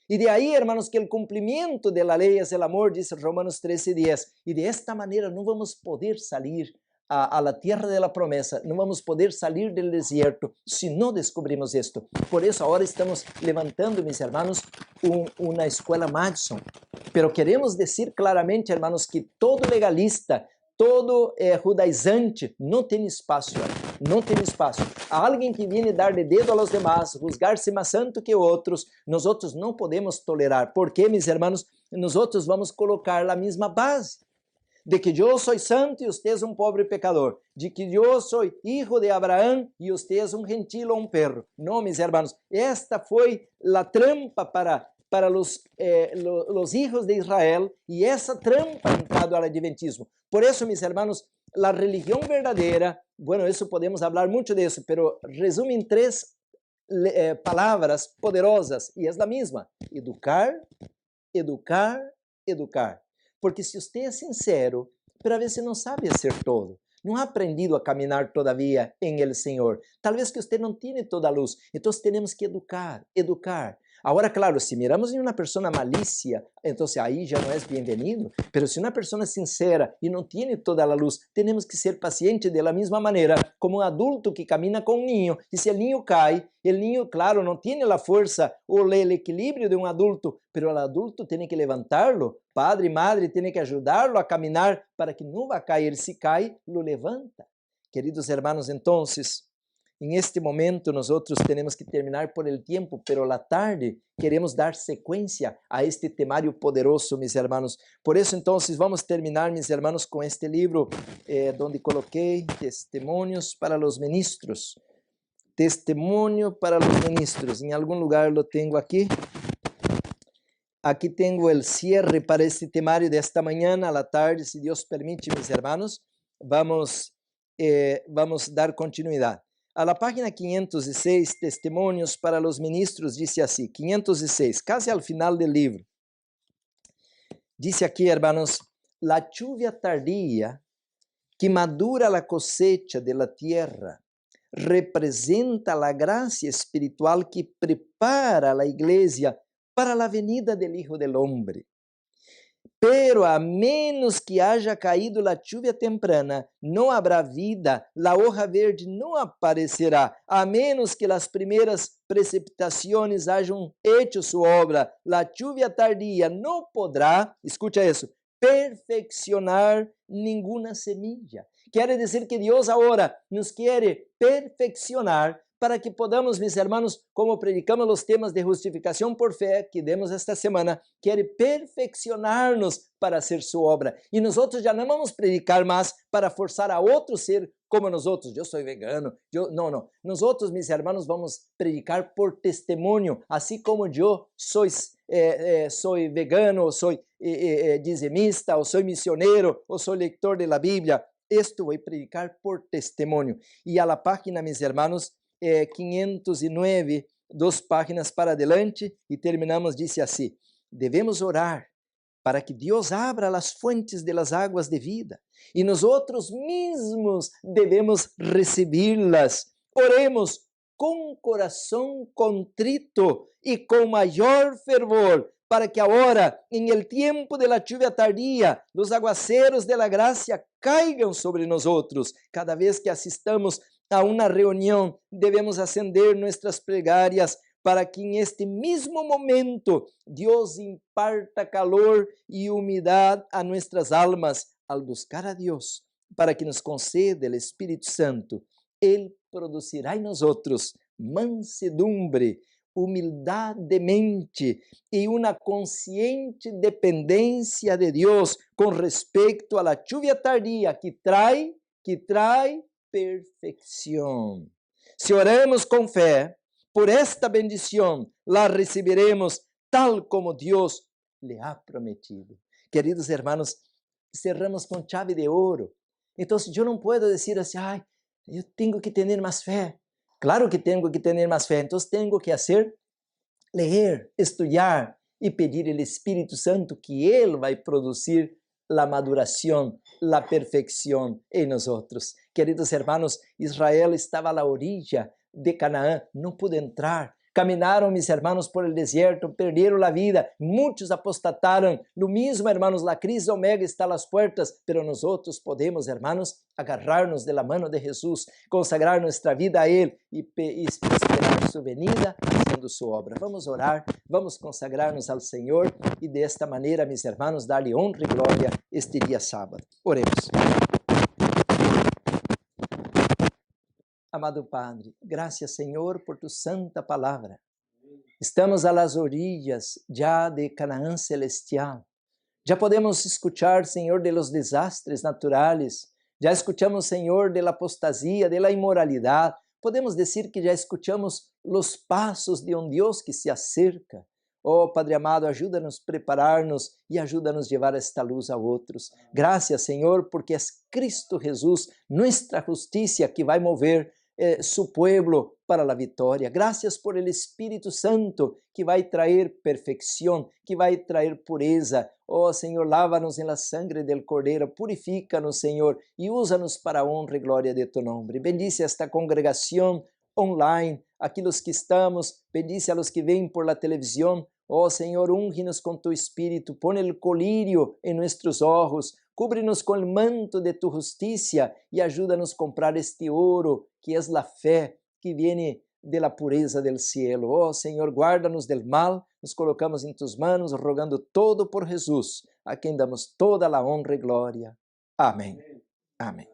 Y de ahí, hermanos, que el cumplimiento de la ley es el amor, dice Romanos 13:10. Y de esta manera no vamos a poder salir a la tierra de la promesa, no vamos a poder salir del desierto si no descubrimos esto. Por eso ahora estamos levantando, mis hermanos, una escuela Madison. Pero queremos decir claramente, hermanos, que todo legalista, todo judaizante não tem espaço, não tem espaço. A alguém que viene dar de dedo a los demás, juzgar-se mais santo que outros, nós outros não podemos tolerar. Porque, meus irmãos, nós outros vamos colocar a mesma base. De que eu sou santo e você é um pobre pecador. De que eu sou hijo de Abraão e você é um gentil ou um perro. Não, meus irmãos, esta foi a trampa para los hijos de Israel, y esa trampa ha entrado al adventismo. Por eso, mis hermanos, la religión verdadera, bueno, eso podemos hablar mucho de eso, pero resume en tres palabras poderosas, y es la misma: educar, educar, educar. Porque si usted es sincero, pero a veces no sabe hacer todo, no ha aprendido a caminar todavía en el Señor, tal vez que usted no tiene toda luz, entonces tenemos que educar, educar. Ahora, claro, si miramos en una persona malicia, entonces ahí ya no es bienvenido. Pero si una persona es sincera y no tiene toda la luz, tenemos que ser pacientes de la misma manera como un adulto que camina con un niño. Y si el niño cae, el niño, claro, no tiene la fuerza o el equilibrio de un adulto, pero el adulto tiene que levantarlo. Padre y madre tienen que ayudarlo a caminar para que no va a caer. Si cae, lo levanta. Queridos hermanos, entonces, en este momento nosotros tenemos que terminar por el tiempo, pero la tarde queremos dar secuencia a este temario poderoso, mis hermanos. Por eso entonces vamos a terminar, mis hermanos, con este libro donde coloqué testimonios para los ministros. Testimonio para los ministros. En algún lugar lo tengo aquí. Aquí tengo el cierre para este temario de esta mañana. A la tarde, si Dios permite, mis hermanos, vamos a dar continuidad. A la página 506, Testimonios para los Ministros, dice así, 506, casi al final del libro. Dice aquí, hermanos, la lluvia tardía que madura la cosecha de la tierra representa la gracia espiritual que prepara a la iglesia para la venida del Hijo del Hombre. Pero a menos que haya caído la lluvia temprana, no habrá vida, la hoja verde no aparecerá, a menos que las primeras precipitaciones hayan hecho su obra. La lluvia tardía no podrá, escucha eso, perfeccionar ninguna semilla. Quiere decir que Dios ahora nos quiere perfeccionar para que podamos, mis hermanos, como predicamos los temas de justificación por fe que demos esta semana, quiere perfeccionarnos para hacer su obra. Y nosotros ya no vamos a predicar más para forzar a otro ser como nosotros. Yo soy vegano. No. Nosotros, mis hermanos, vamos a predicar por testimonio. Así como yo soy vegano, o soy dizimista, o soy misionero, o soy lector de la Biblia. Esto voy a predicar por testimonio. Y a la página, mis hermanos, 509, 2 páginas para adelante, e terminamos, dice así: devemos orar para que Deus abra as fuentes de las águas de vida, e nosotros mismos devemos recibirlas. Oremos com coração contrito e com maior fervor, para que agora, em el tiempo de la lluvia tardía, los aguaceros de la gracia caigan sobre nosotros. Cada vez que assistamos a una reunión, debemos acender nuestras plegarias para que en este mismo momento Dios imparta calor y humedad a nuestras almas al buscar a Dios, para que nos conceda el Espíritu Santo. Él producirá en nosotros mansedumbre, humildad de mente y una consciente dependencia de Dios con respecto a la lluvia tardía que trae perfección. Si oramos con fe, por esta bendición la recibiremos tal como Dios le ha prometido. Queridos hermanos, cerramos con chave de oro. Entonces yo no puedo decir así, ay, yo tengo que tener más fe. Claro que tengo que tener más fe. Entonces tengo que hacer, leer, estudiar y pedir el Espíritu Santo que Él va a producir la maduración, la perfección en nosotros. Queridos hermanos, Israel estaba a la orilla de Canaán, no pudo entrar. Caminaram, mis hermanos, por el desierto, perderam a vida, muitos apostataram. Lo mismo, hermanos, la crisis omega está a las puertas, pero nosotros podemos, hermanos, agarrarnos de la mano de Jesús, consagrar nuestra vida a Él y esperar su venida haciendo su obra. Vamos orar, vamos consagrarnos al Señor y de esta manera, mis hermanos, darle honra y gloria este día sábado. Oremos. Amado Padre, gracias, Senhor, por tu santa palavra. Estamos a las orillas já de Canaã celestial. Já podemos escuchar, Senhor, de los desastres naturales. Já escuchamos, Senhor, de la apostasia, de la inmoralidade. Podemos dizer que já escuchamos los passos de Deus que se acerca. Oh, Padre amado, ajuda-nos a preparar-nos e ajuda-nos a levar esta luz a outros. Graças, Senhor, porque é Cristo Jesus, nossa justiça, que vai mover su pueblo para la vitória. Gracias por el Espírito Santo que vai trazer perfeição, que vai trazer pureza. Oh, Senhor, lava-nos em la sangre del Cordeiro, purifica-nos, Senhor, e usa-nos para a honra e glória de tu nome. Bendice esta congregação online, aqueles que estamos, bendice a los que vêm por la televisão. Oh, Senhor, unge-nos com tu Espírito, põe el colírio em nossos olhos, cubre-nos com o manto de tu justiça e ajuda-nos a comprar este ouro, que é a fé que vem de la pureza del cielo. Oh, Senhor, guarda-nos del mal, nos colocamos em tus manos, rogando todo por Jesus, a quem damos toda a honra e glória. Amém. Amém.